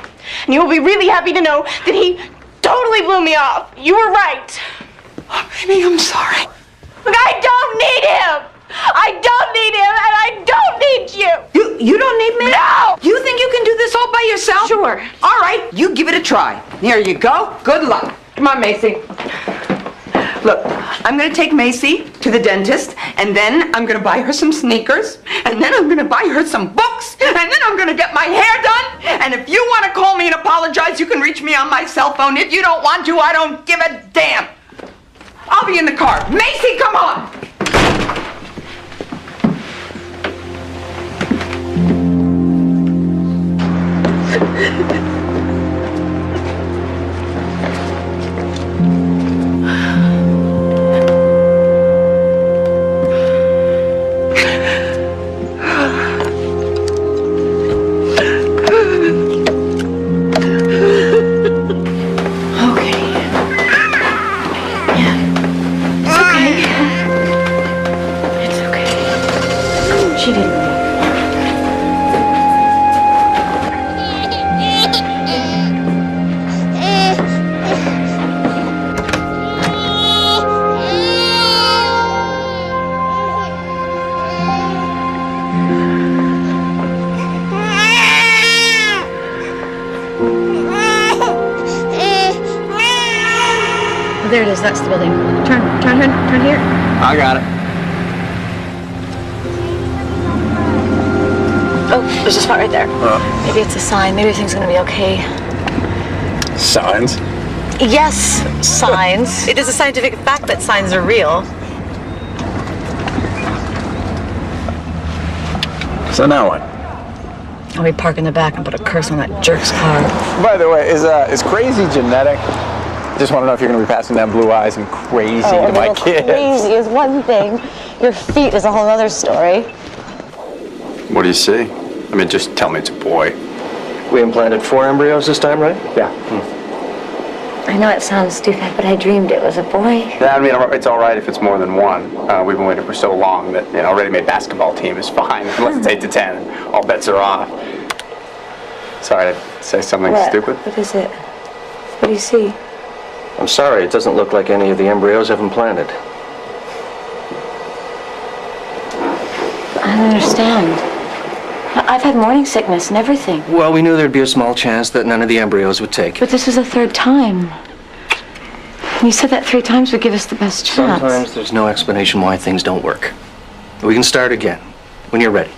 And you will be really happy to know that he totally blew me off. You were right. Oh, baby, I'm sorry. Look, I don't need him. I don't need him, and I don't need you. You don't need me? No! You think you can do this all by yourself? Sure. All right, you give it a try. Here you go. Good luck. Come on, Macy. Look, I'm going to take Macy to the dentist, and then I'm going to buy her some sneakers, and then I'm going to buy her some books, and then I'm going to get my hair done. And if you want to call me and apologize, you can reach me on my cell phone. If you don't want to, I don't give a damn. I'll be in the car. Macy, come on! Guys, that's the building. Turn here. I got it. Oh, there's a spot right there. Maybe it's a sign. Maybe everything's gonna be okay. Signs? Yes, signs. It is a scientific fact that signs are real. So now what? We park in the back and put a curse on that jerk's car. By the way, is crazy genetic? Just want to know if you're going to be passing down blue eyes and crazy to my kids. Crazy is one thing. Your feet is a whole other story. What do you see? I mean, just tell me it's a boy. We implanted 4 embryos this time, right? Yeah. I know it sounds stupid, but I dreamed it was a boy. Yeah, I mean, it's all right if it's more than one. We've been waiting for so long that, you know, a ready-made basketball team is fine. Unless it's 8 to 10, all bets are off. Sorry to say something stupid. What is it? What do you see? I'm sorry, it doesn't look like any of the embryos have implanted. I don't understand. I've had morning sickness and everything. Well, we knew there'd be a small chance that none of the embryos would take. But this was the 3rd time. You said that 3 times would give us the best chance. Sometimes there's no explanation why things don't work. We can start again when you're ready.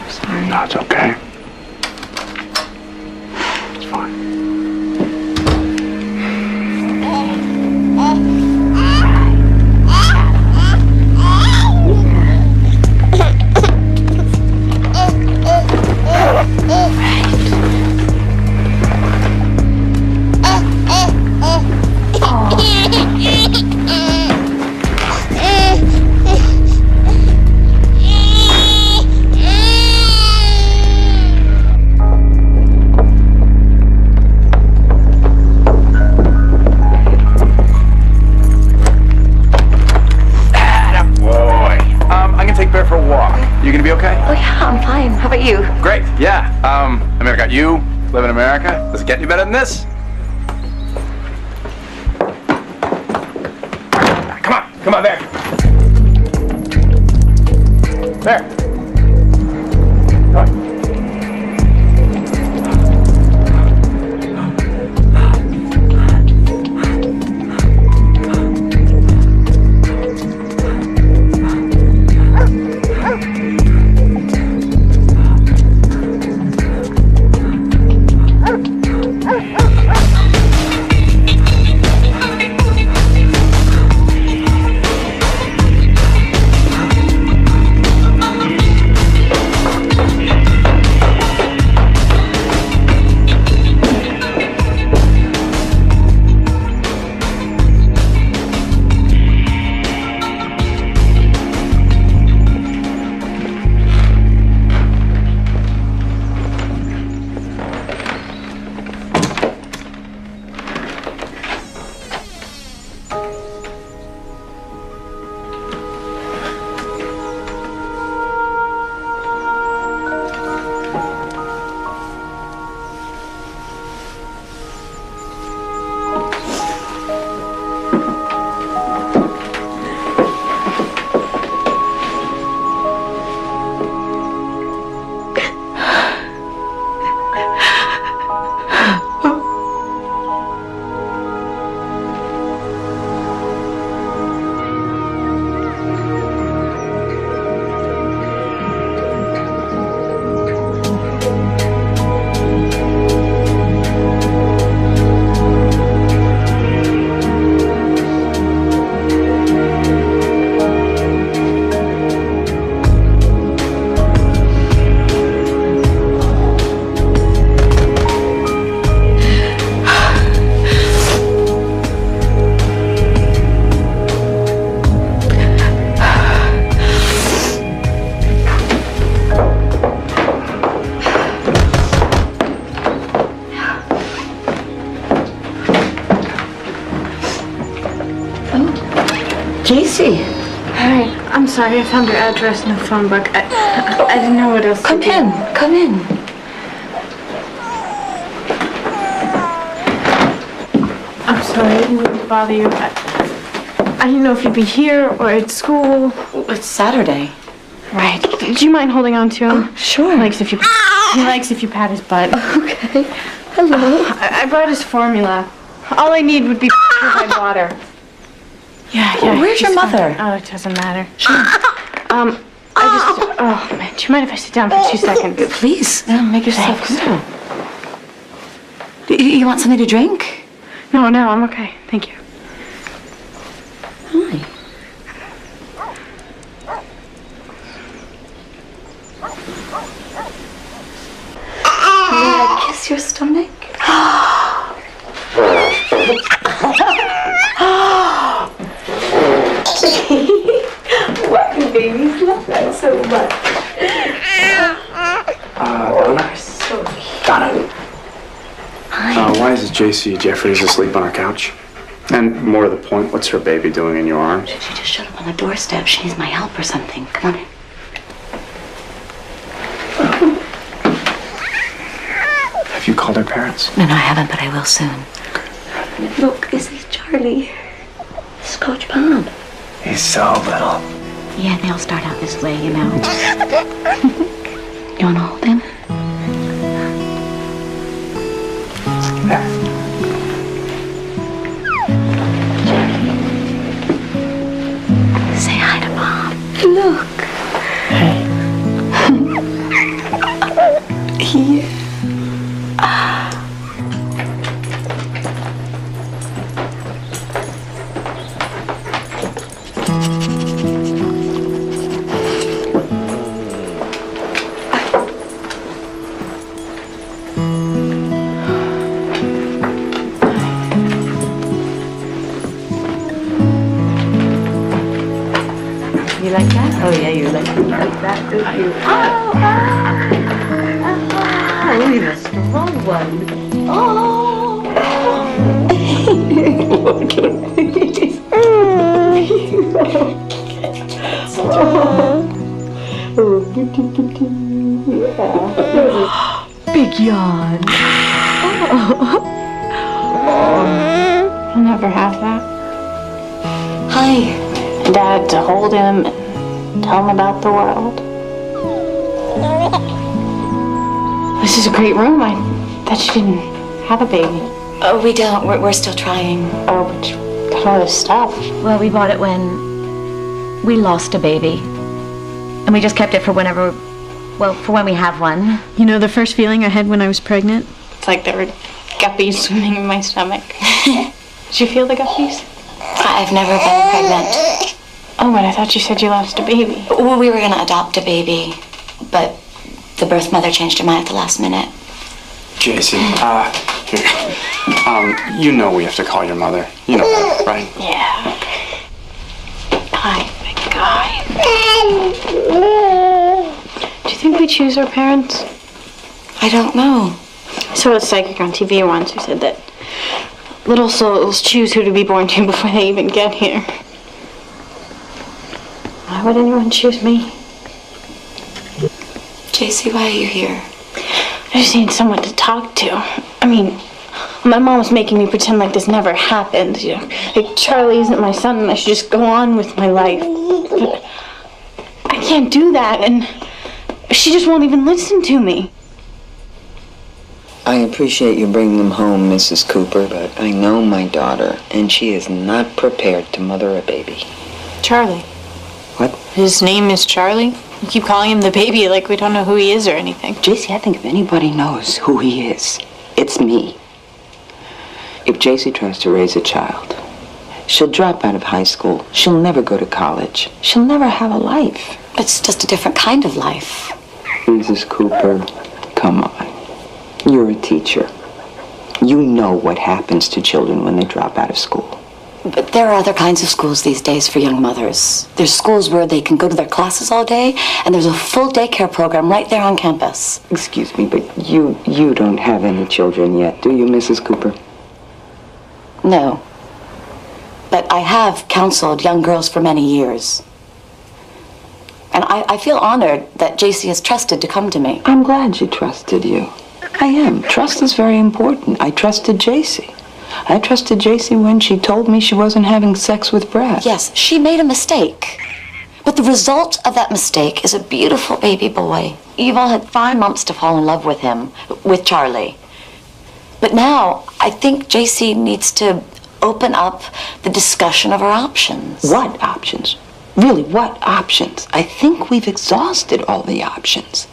Sorry. No, it's okay. It's fine. You gonna be okay? Oh yeah, I'm fine. How about you? Great, yeah. I mean, I got you, live in America. Does it get any better than this? Come on, there. There. Come on. Casey. Hi. I'm sorry. I found your address in the phone book. I didn't know what else to do. Come in. I'm sorry. I didn't mean to bother you. I didn't know if you'd be here or at school. It's Saturday. Right. Do you mind holding on to him? Sure. He likes if you pat his butt. Okay. Hello. I brought his formula. All I need would be purified water. Yeah. Where's your mother? Oh, it doesn't matter. Oh man, do you mind if I sit down for 2 seconds? Please, make yourself comfortable. You want something to drink? No, I'm okay. Thank you. Hi. May I kiss your stomach? Why do babies love that so much? Donna. Hi. Why is JC Jeffries asleep on our couch? And more to the point, what's her baby doing in your arms? She just showed up on the doorstep. She needs my help or something. Come on in. Have you called her parents? No, I haven't, but I will soon. Look, this is Charlie. This is Coach Bob. He's so little. Yeah, they all start out this way, you know. You want to hold him? Say hi to Bob. Look. Hey. Here. You like that? Oh yeah, you like that, don't you? Oh, you're a strong one. Oh. Big yawn. I'll never have that. Hi. Dad to hold him and tell him about the world. This is a great room. I thought you didn't have a baby. Oh, we don't. We're still trying. Oh, but you got all this stuff. Well, we bought it when we lost a baby. And we just kept it for whenever, well, for when we have one. You know the first feeling I had when I was pregnant? It's like there were guppies swimming in my stomach. Did you feel the guppies? I've never been pregnant. Oh, but I thought you said you lost a baby. Well, we were going to adopt a baby, but the birth mother changed her mind at the last minute. JC, here. You know we have to call your mother. You know that, right? Yeah. Hi, big guy. Do you think we choose our parents? I don't know. I saw a psychic on TV once who said that little souls choose who to be born to before they even get here. Why would anyone choose me? JC, why are you here? I just need someone to talk to. I mean, my mom was making me pretend like this never happened. You know, like Charlie isn't my son and I should just go on with my life. But I can't do that, and she just won't even listen to me. I appreciate you bringing them home, Mrs. Cooper, but I know my daughter, and she is not prepared to mother a baby. Charlie. What? His name is Charlie? You keep calling him the baby like we don't know who he is or anything. JC, I think if anybody knows who he is, it's me. If JC tries to raise a child, she'll drop out of high school. She'll never go to college. She'll never have a life. It's just a different kind of life. Mrs. Cooper, come on. You're a teacher. You know what happens to children when they drop out of school. But there are other kinds of schools these days for young mothers. There's schools where they can go to their classes all day, and there's a full daycare program right there on campus. Excuse me, but you don't have any children yet, do you, Mrs. Cooper? No. But I have counseled young girls for many years. And I feel honored that JC has trusted to come to me. I'm glad she trusted you. I am. Trust is very important. I trusted JC. I trusted JC when she told me she wasn't having sex with Brad. Yes, she made a mistake. But the result of that mistake is a beautiful baby boy. You've all had 5 months to fall in love with him, with Charlie. But now, I think JC needs to open up the discussion of our options. What options? Really, what options? I think we've exhausted all the options.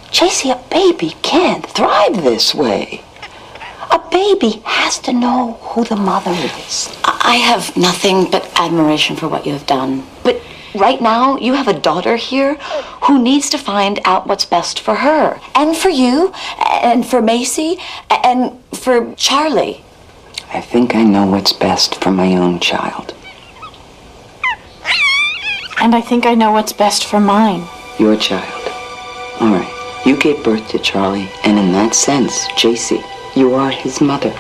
JC, a baby can't thrive this way. A baby has to know who the mother is. I have nothing but admiration for what you have done. But right now, you have a daughter here who needs to find out what's best for her. And for you, and for Macy, and for Charlie. I think I know what's best for my own child. And I think I know what's best for mine. Your child. All right. You gave birth to Charlie, and in that sense, JC, you are his mother.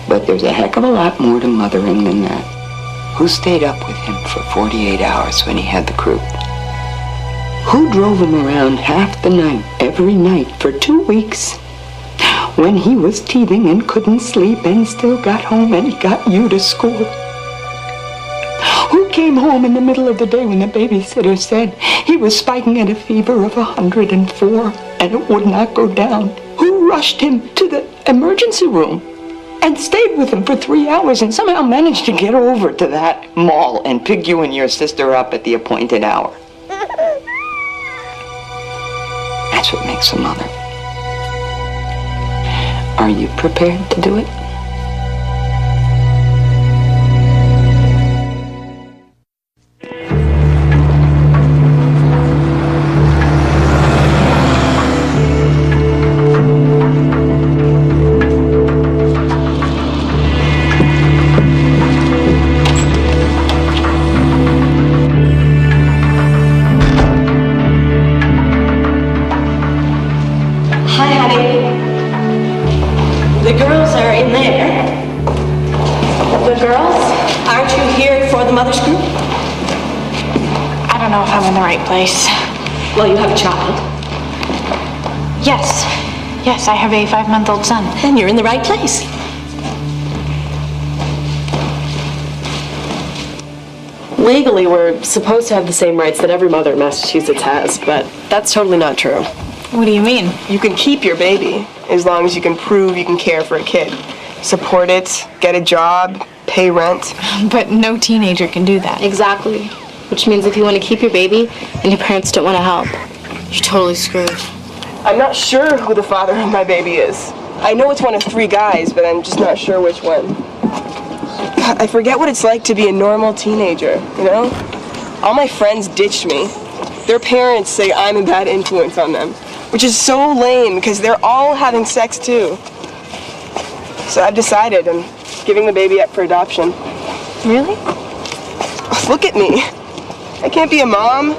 But there's a heck of a lot more to mothering than that. Who stayed up with him for 48 hours when he had the croup? Who drove him around half the night, every night, for 2 weeks? When he was teething and couldn't sleep and still got home and got you to school? Who came home in the middle of the day when the babysitter said he was spiking at a fever of 104 and it would not go down? Who rushed him to the emergency room and stayed with him for 3 hours and somehow managed to get over to that mall and pick you and your sister up at the appointed hour? That's what makes a mother. Are you prepared to do it? Place. Well, you have a child. Yes, I have a 5-month-old son. Then you're in the right place. Legally, we're supposed to have the same rights that every mother in Massachusetts has, but that's totally not true. What do you mean? You can keep your baby as long as you can prove you can care for a kid. Support it, get a job, pay rent. But no teenager can do that. Exactly. Which means if you want to keep your baby and your parents don't want to help, you're totally screwed. I'm not sure who the father of my baby is. I know it's one of 3 guys, but I'm just not sure which one. God, I forget what it's like to be a normal teenager, you know? All my friends ditched me. Their parents say I'm a bad influence on them, which is so lame because they're all having sex too. So I've decided I'm giving the baby up for adoption. Really? Look at me. I can't be a mom,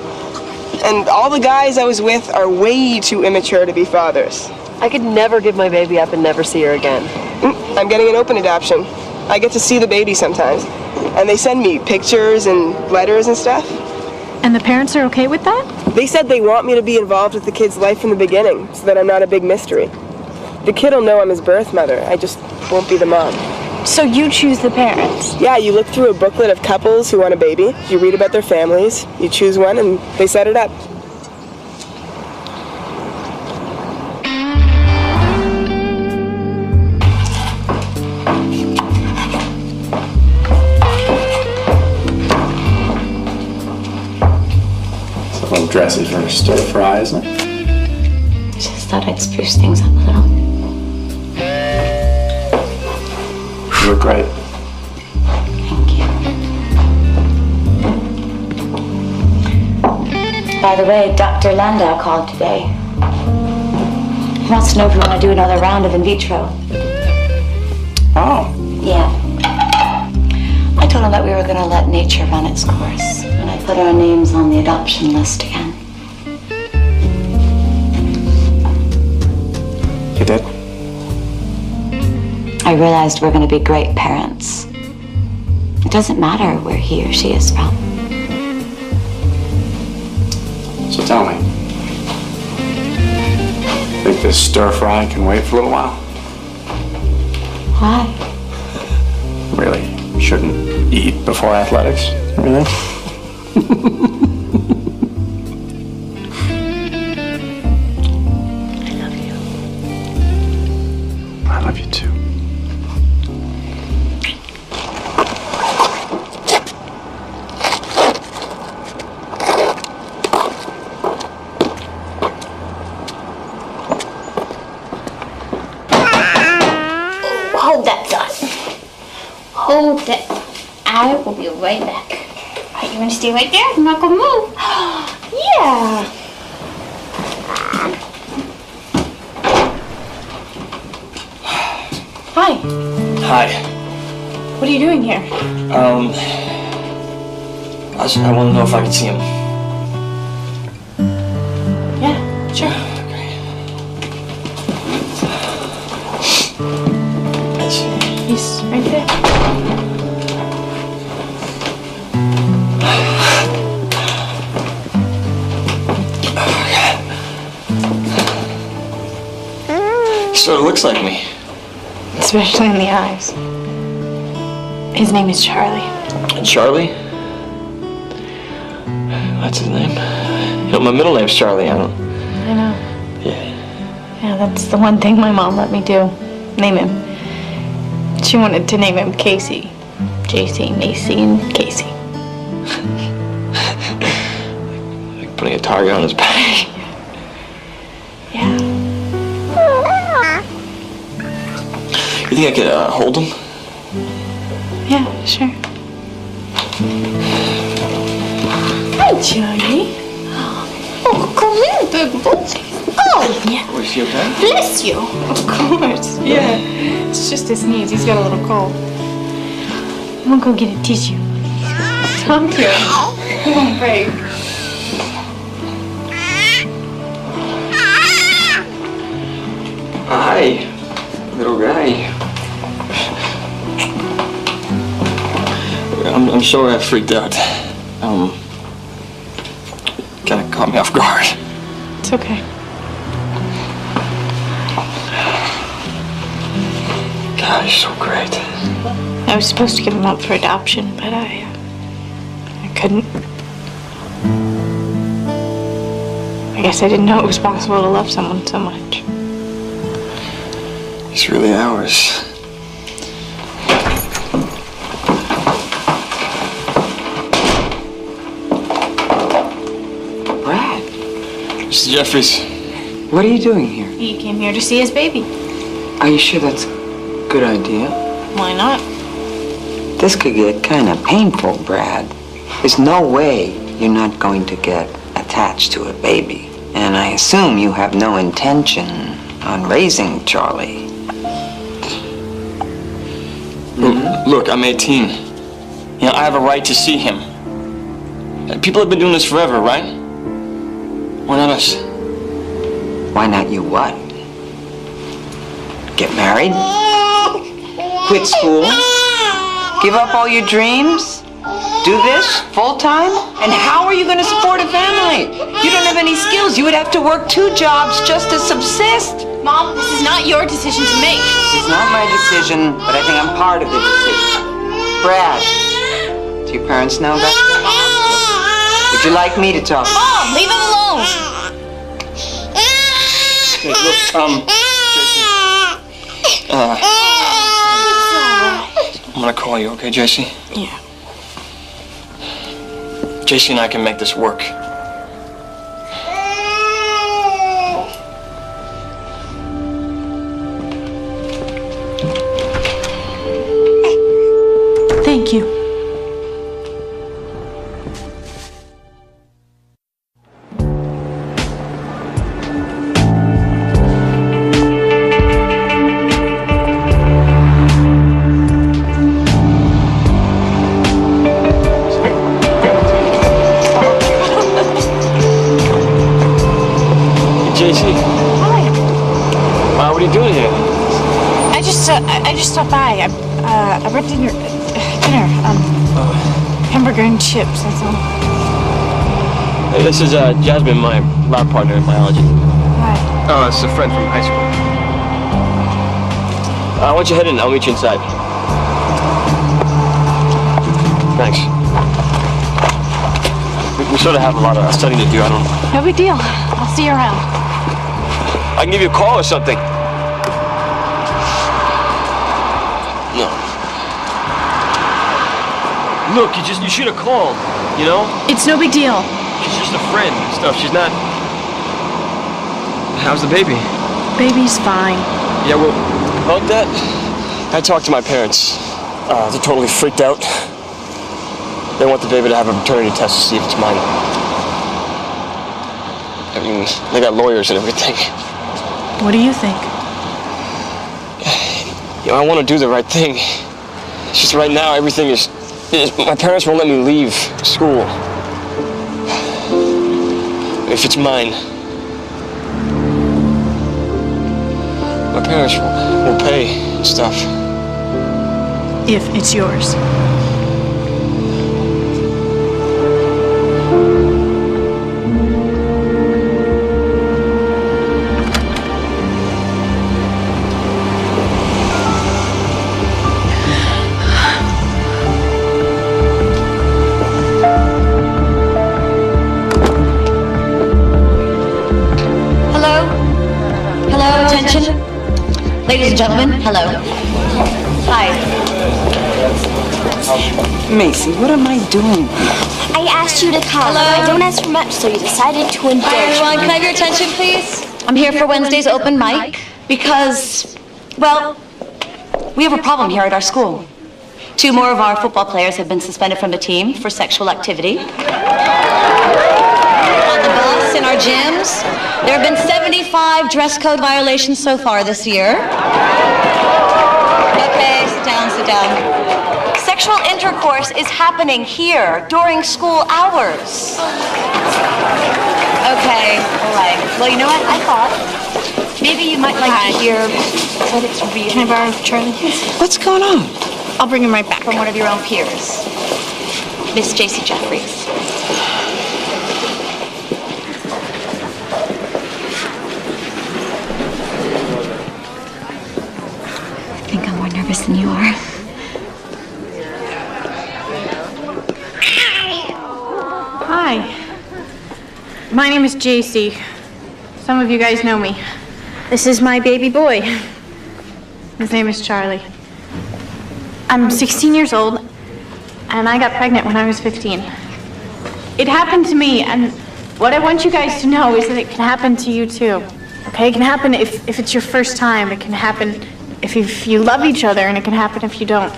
and all the guys I was with are way too immature to be fathers. I could never give my baby up and never see her again. I'm getting an open adoption. I get to see the baby sometimes, and they send me pictures and letters and stuff. And the parents are okay with that? They said they want me to be involved with the kid's life from the beginning, so that I'm not a big mystery. The kid will know I'm his birth mother, I just won't be the mom. So you choose the parents? Yeah, you look through a booklet of couples who want a baby, you read about their families, you choose one, and they set it up. It's a little dressy for a stir fry, isn't it? I just thought I'd spruce things up a little. You look great. Thank you. By the way, Dr. Landau called today. He wants to know if we want to do another round of in vitro. Oh. Yeah. I told him that we were going to let nature run its course, and I put our names on the adoption list again. You did? I realized we're going to be great parents. It doesn't matter where he or she is from. So tell me. Think this stir fry can wait for a little while? Why? Really? Shouldn't eat before athletics? Really? I love you too. hold it. I will be right back. Alright, you want to stay right there? I'm not gonna move. Yeah. Hi. Hi. What are you doing here? I want to know if I can see him. Yeah, sure. He's right there. He sort of looks like me. Especially in the eyes. His name is Charlie. Charlie? That's his name? You know, my middle name's Charlie. I know. Yeah. Yeah, that's the one thing my mom let me do. Name him. She wanted to name him Casey. JC, Macy, and Casey. Like putting a target on his back. Yeah. You think I could hold him? Yeah, sure. Hi, Charlie. Oh, come in, big boy. Oh, yeah. Oh, is he okay? Bless you. Of course. Yeah. It's just his sneeze. He's got a little cold. I'm gonna go get a tissue. Thank you. Come on, babe. Hi, little guy. I'm sorry I freaked out. Kind of caught me off guard. It's okay. God, you're so great. I was supposed to give him up for adoption, but I couldn't. I guess I didn't know it was possible to love someone so much. He's really ours. Brad, Mr. Jeffries. what are you doing here? He came here to see his baby. Are you sure that's a good idea? Why not? This could get kind of painful, Brad. There's no way you're not going to get attached to a baby. And I assume you have no intention on raising Charlie. Look, I'm 18. You know, I have a right to see him. People have been doing this forever, right? Why not us? Why not you what? Get married? Quit school? Give up all your dreams? Do this full time? And how are you going to support a family? You don't have any skills. You would have to work 2 jobs just to subsist. Mom, this is not your decision to make. It's not my decision, but I think I'm part of the decision. Brad, do your parents know that? Would you like me to talk? Mom, leave him alone. Hey, look, I'm gonna call you, okay, JC? Yeah. JC and I can make this work. Thank you. JC. Hi. What are you doing here? I just stopped by. I brought dinner. Hamburger and chips. That's all. Hey, this is Jasmine, my lab partner in biology. Hi. Oh, it's a friend from high school. Why don't you head in? I'll meet you inside. Thanks. We sort of have a lot of studying to do. I don't know. No big deal. I'll see you around. I can give you a call or something. No. Look, you should have called, you know? It's no big deal. She's just a friend and stuff. She's not... How's the baby? Baby's fine. Yeah, well, about that, I talked to my parents. They're totally freaked out. They want the baby to have a paternity test to see if it's mine. I mean, they got lawyers and everything. What do you think? You know, I want to do the right thing. It's just right now, everything is... My parents won't let me leave school. If it's mine, my parents will pay and stuff. If it's yours. Ladies and gentlemen, hello. Hi. Macy, what am I doing? I asked you to come. Hello? I don't ask for much, so you decided to indulge. Hi, everyone. Can I have your attention, please? I'm here for Wednesday's open mic because, well, we have a problem here at our school. 2 more of our football players have been suspended from the team for sexual activity. On the bus, in our gyms, there have been 75 dress code violations so far this year. Okay, sit down, sit down. Sexual intercourse is happening here during school hours. Okay, all right. Well, you know what? I thought maybe you might like to hear what it's really... Can I borrow Charlie? What's going on? I'll bring him right back. From one of your own peers, Miss J.C. Jeffries. I think I'm more nervous than you are. Hi. My name is JC. Some of you guys know me. This is my baby boy. His name is Charlie. I'm 16 years old, and I got pregnant when I was 15. It happened to me, and what I want you guys to know is that it can happen to you too. Okay? It can happen if it's your first time. It can happen if you love each other, and it can happen if you don't.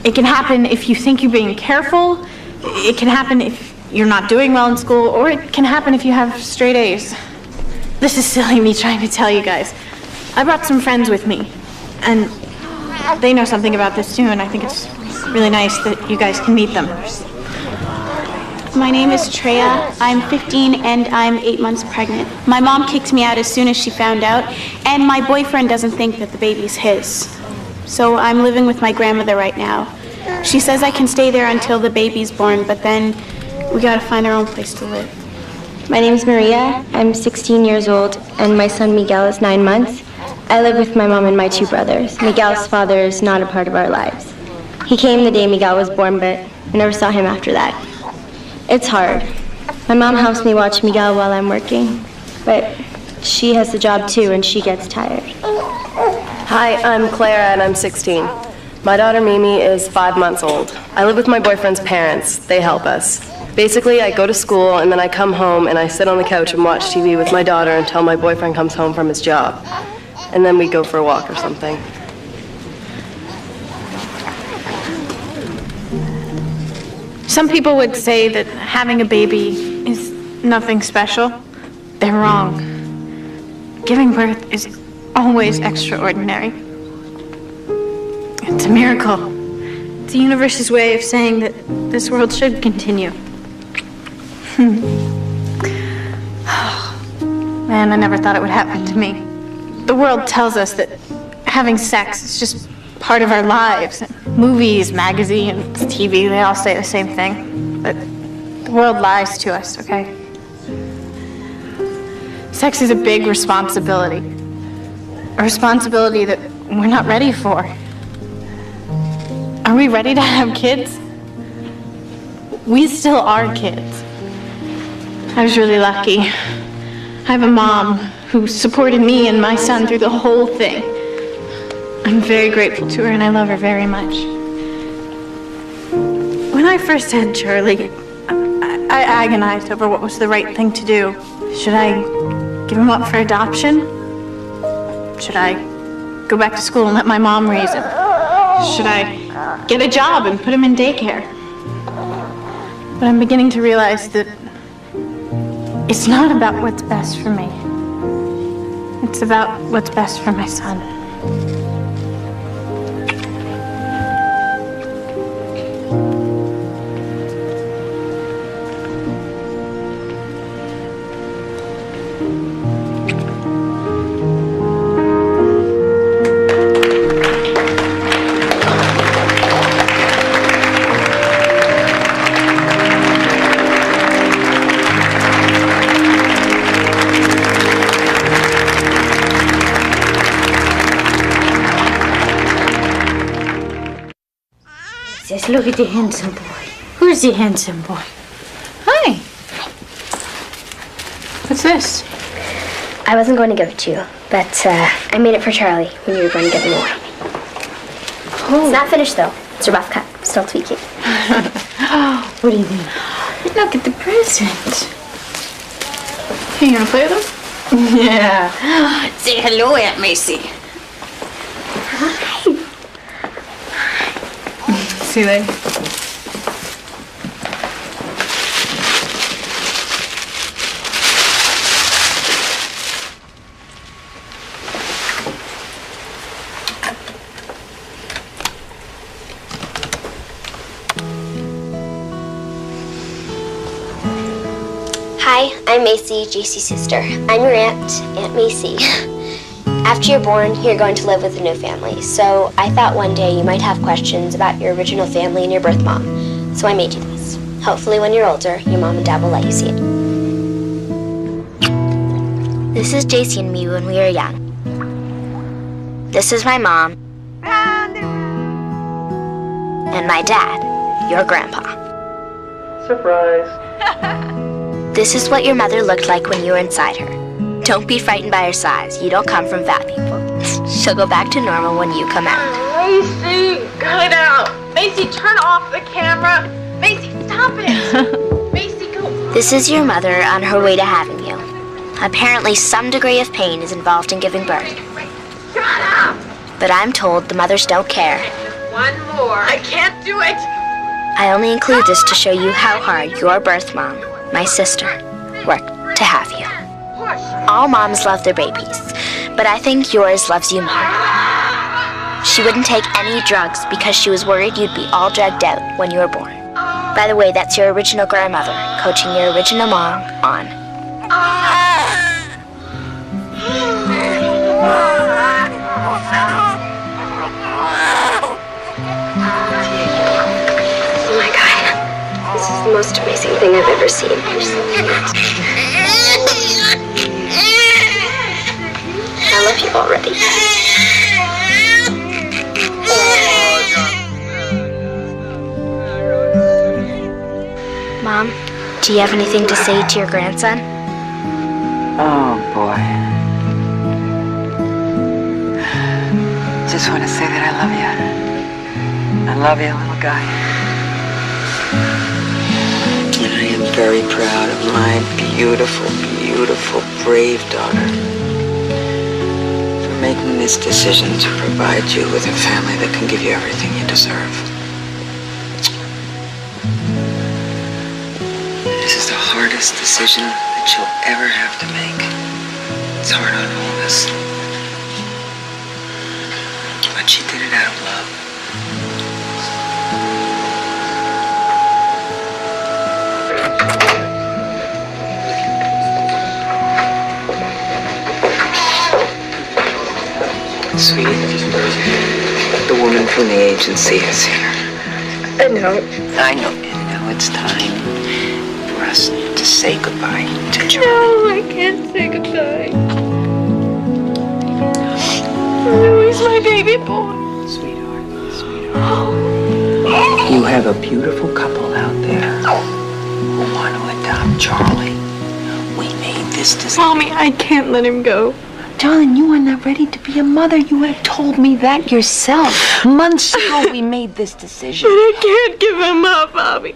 It can happen if you think you're being careful. It can happen if you're not doing well in school, or it can happen if you have straight A's. This is silly me trying to tell you guys. I brought some friends with me, and they know something about this too, and I think it's really nice that you guys can meet them. My name is Treya. I'm 15 and I'm 8 months pregnant. My mom kicked me out as soon as she found out, and my boyfriend doesn't think that the baby's his. So I'm living with my grandmother right now. She says I can stay there until the baby's born, but then we gotta find our own place to live. My name's Maria. I'm 16 years old, and my son Miguel is 9 months. I live with my mom and my 2 brothers. Miguel's father is not a part of our lives. He came the day Miguel was born, but I never saw him after that. It's hard. My mom helps me watch Miguel while I'm working, but she has the job too, and she gets tired. Hi, I'm Clara, and I'm 16. My daughter Mimi is 5 months old. I live with my boyfriend's parents. They help us. Basically, I go to school, and then I come home, and I sit on the couch and watch TV with my daughter until my boyfriend comes home from his job. And then we go for a walk or something. Some people would say that having a baby is nothing special. They're wrong. Giving birth is always extraordinary. It's a miracle. It's the universe's way of saying that this world should continue. Man, I never thought it would happen to me. The world tells us that having sex is just part of our lives. Movies, magazines, TV, they all say the same thing. But the world lies to us, okay? Sex is a big responsibility. A responsibility that we're not ready for. Are we ready to have kids? We still are kids. I was really lucky. I have a mom who supported me and my son through the whole thing. I'm very grateful to her, and I love her very much. When I first had Charlie, I agonized over what was the right thing to do. Should I give him up for adoption? Should I go back to school and let my mom raise him? Should I get a job and put him in daycare. But I'm beginning to realize that it's not about what's best for me. It's about what's best for my son. Says, look at the handsome boy. Who's the handsome boy? Hi. What's this? I wasn't going to give it to you, but I made it for Charlie when you were going to give him away. Oh. It's not finished, though. It's a rough cut. Still tweaking. What do you mean? Look at the present. Hey, you want to play with them? Yeah. Say hello, Aunt Macy. See you later. Hi, I'm Macy, JC's sister. I'm your Aunt Macy. After you're born, you're going to live with a new family, so I thought one day you might have questions about your original family and your birth mom, so I made you this. Hopefully when you're older, your mom and dad will let you see it. This is JC and me when we were young. This is my mom. And my dad, your grandpa. Surprise. This is what your mother looked like when you were inside her. Don't be frightened by her size. You don't come from fat people. She'll go back to normal when you come out. Macy, cut it out. Macy, turn off the camera. Macy, stop it. Macy, go. This is your mother on her way to having you. Apparently some degree of pain is involved in giving birth. Shut up. But I'm told the mothers don't care. One more. I can't do it. I only include this to show you how hard your birth mom, my sister, worked to have you. All moms love their babies, but I think yours loves you more. She wouldn't take any drugs because she was worried you'd be all drugged out when you were born. By the way, that's your original grandmother coaching your original mom on. Oh my God, this is the most amazing thing I've ever seen. I love you already. Mom, do you have anything to say to your grandson? Oh, boy. Just want to say that I love you. I love you, little guy. And I am very proud of my beautiful, beautiful, brave daughter for making this decision to provide you with a family that can give you everything you deserve. This is the hardest decision that you'll ever have to make. It's hard on all of us. But she did it out of love. Sweetie, the woman from the agency is here. I know. I know, and now it's time for us to say goodbye to Charlie. No, I can't say goodbye. Oh, he's my baby boy. Sweetheart. You have a beautiful couple out there who want to adopt Charlie. We made this decision. Mommy, I can't let him go. Darling, you are not ready to be a mother. You have told me that yourself. Months ago, we made this decision. But I can't give him up, Bobby.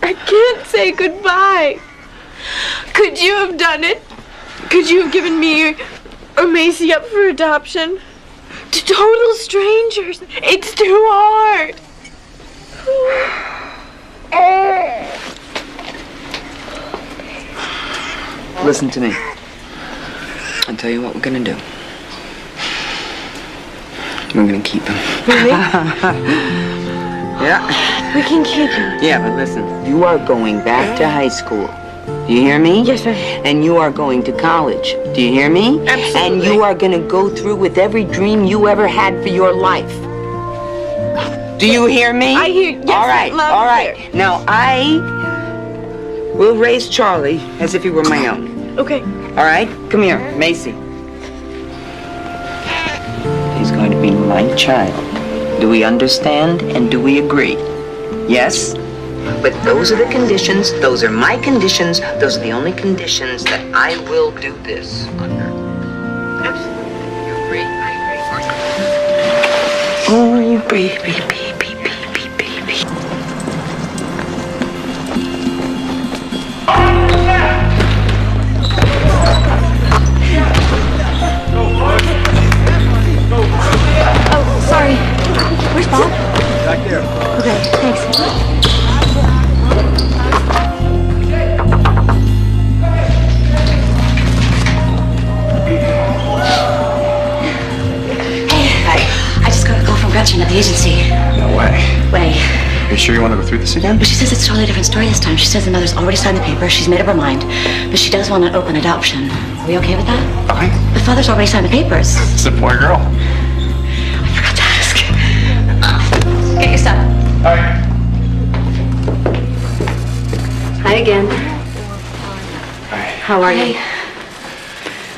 I can't say goodbye. Could you have done it? Could you have given me or Macy up for adoption? To total strangers. It's too hard. Listen to me. I'll tell you what we're gonna do. We're gonna keep him. Really? Yeah. We can keep him. Yeah, but listen, you are going back to high school. Do you hear me? Yes, sir. And you are going to college. Do you hear me? Absolutely. And you are gonna go through with every dream you ever had for your life. Do you hear me? I hear. Yes, all right, Mom, all right. Now I will raise Charlie as if he were my own. Okay. All right? Come here, Macy. He's going to be my child. Do we understand and do we agree? Yes? But those are the conditions, those are my conditions, those are the only conditions that I will do this under. Absolutely. You agree? I agree. Oh, you baby, baby, baby, baby. Oh, sorry. Where's Bob? Back there. Okay, thanks. I just got a call from Gretchen at the agency. No way. Wait. Are you sure you want to go through this again? But she says it's a totally different story this time. She says the mother's already signed the paper. She's made up her mind. But she does want an open adoption. Are we okay with that? Fine. The father's already signed the papers. It's a boy or girl. I forgot to ask. Get your stuff. All right. Hi again. Hi. How are you?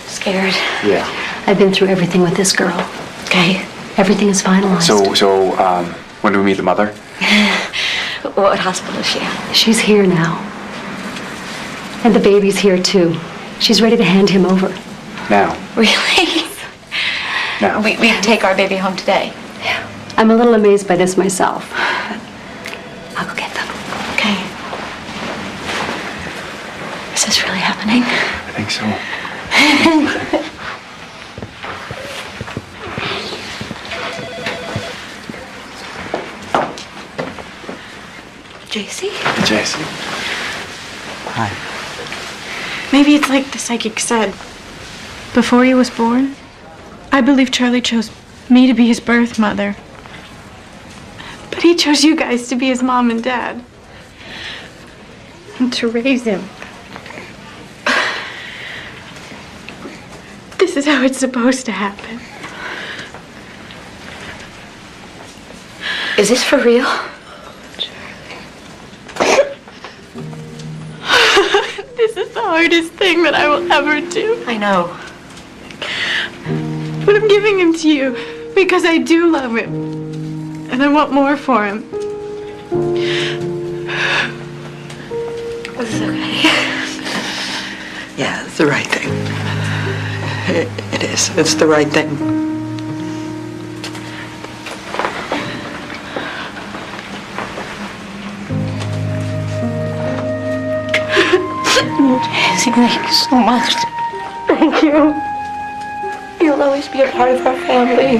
Scared. Yeah. I've been through everything with this girl. Okay. Everything is finalized. So, when do we meet the mother? What hospital is she at? She's here now. And the baby's here too. She's ready to hand him over. Now. Really? Now. We can take our baby home today. I'm a little amazed by this myself. I'll go get them. Okay. Is this really happening? I think so. JC? Hey, JC. Hi. Maybe it's like the psychic said. Before he was born, I believe Charlie chose me to be his birth mother. But he chose you guys to be his mom and dad. And to raise him. This is how it's supposed to happen. Is this for real? This is the hardest thing that I will ever do. I know. But I'm giving him to you because I do love him. And I want more for him. Is this okay? Yeah, it's the right thing. It is. It's the right thing. JC, thank you so much. Thank you. You'll always be a part of our family.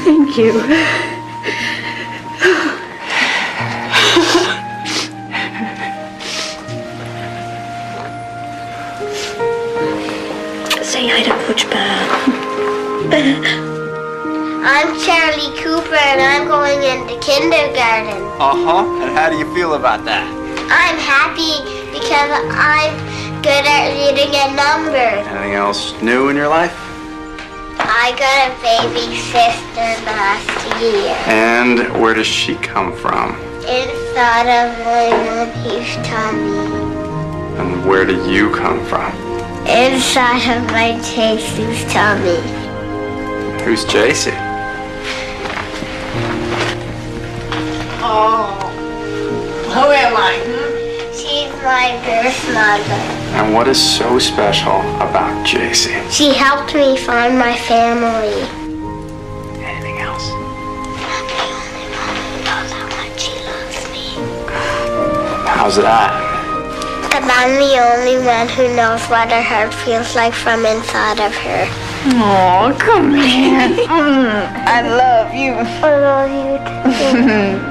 Thank you. Say hi to Coach Bob. I'm Charlie Cooper and I'm going into kindergarten. Uh-huh. And how do you feel about that? I'm happy because I'm good at reading a number. Anything else new in your life? I got a baby sister last year. And where does she come from? Inside of my mommy's tummy. And where do you come from? Inside of my JC's tummy. Who's JC? Oh. Who am I? She's my birth mother. And what is so special about JC? She helped me find my family. Anything else? I'm the only one who knows how much she loves me. How's that? Because I'm the only one who knows what her heart feels like from inside of her. Oh, come here. I love you. I love you too.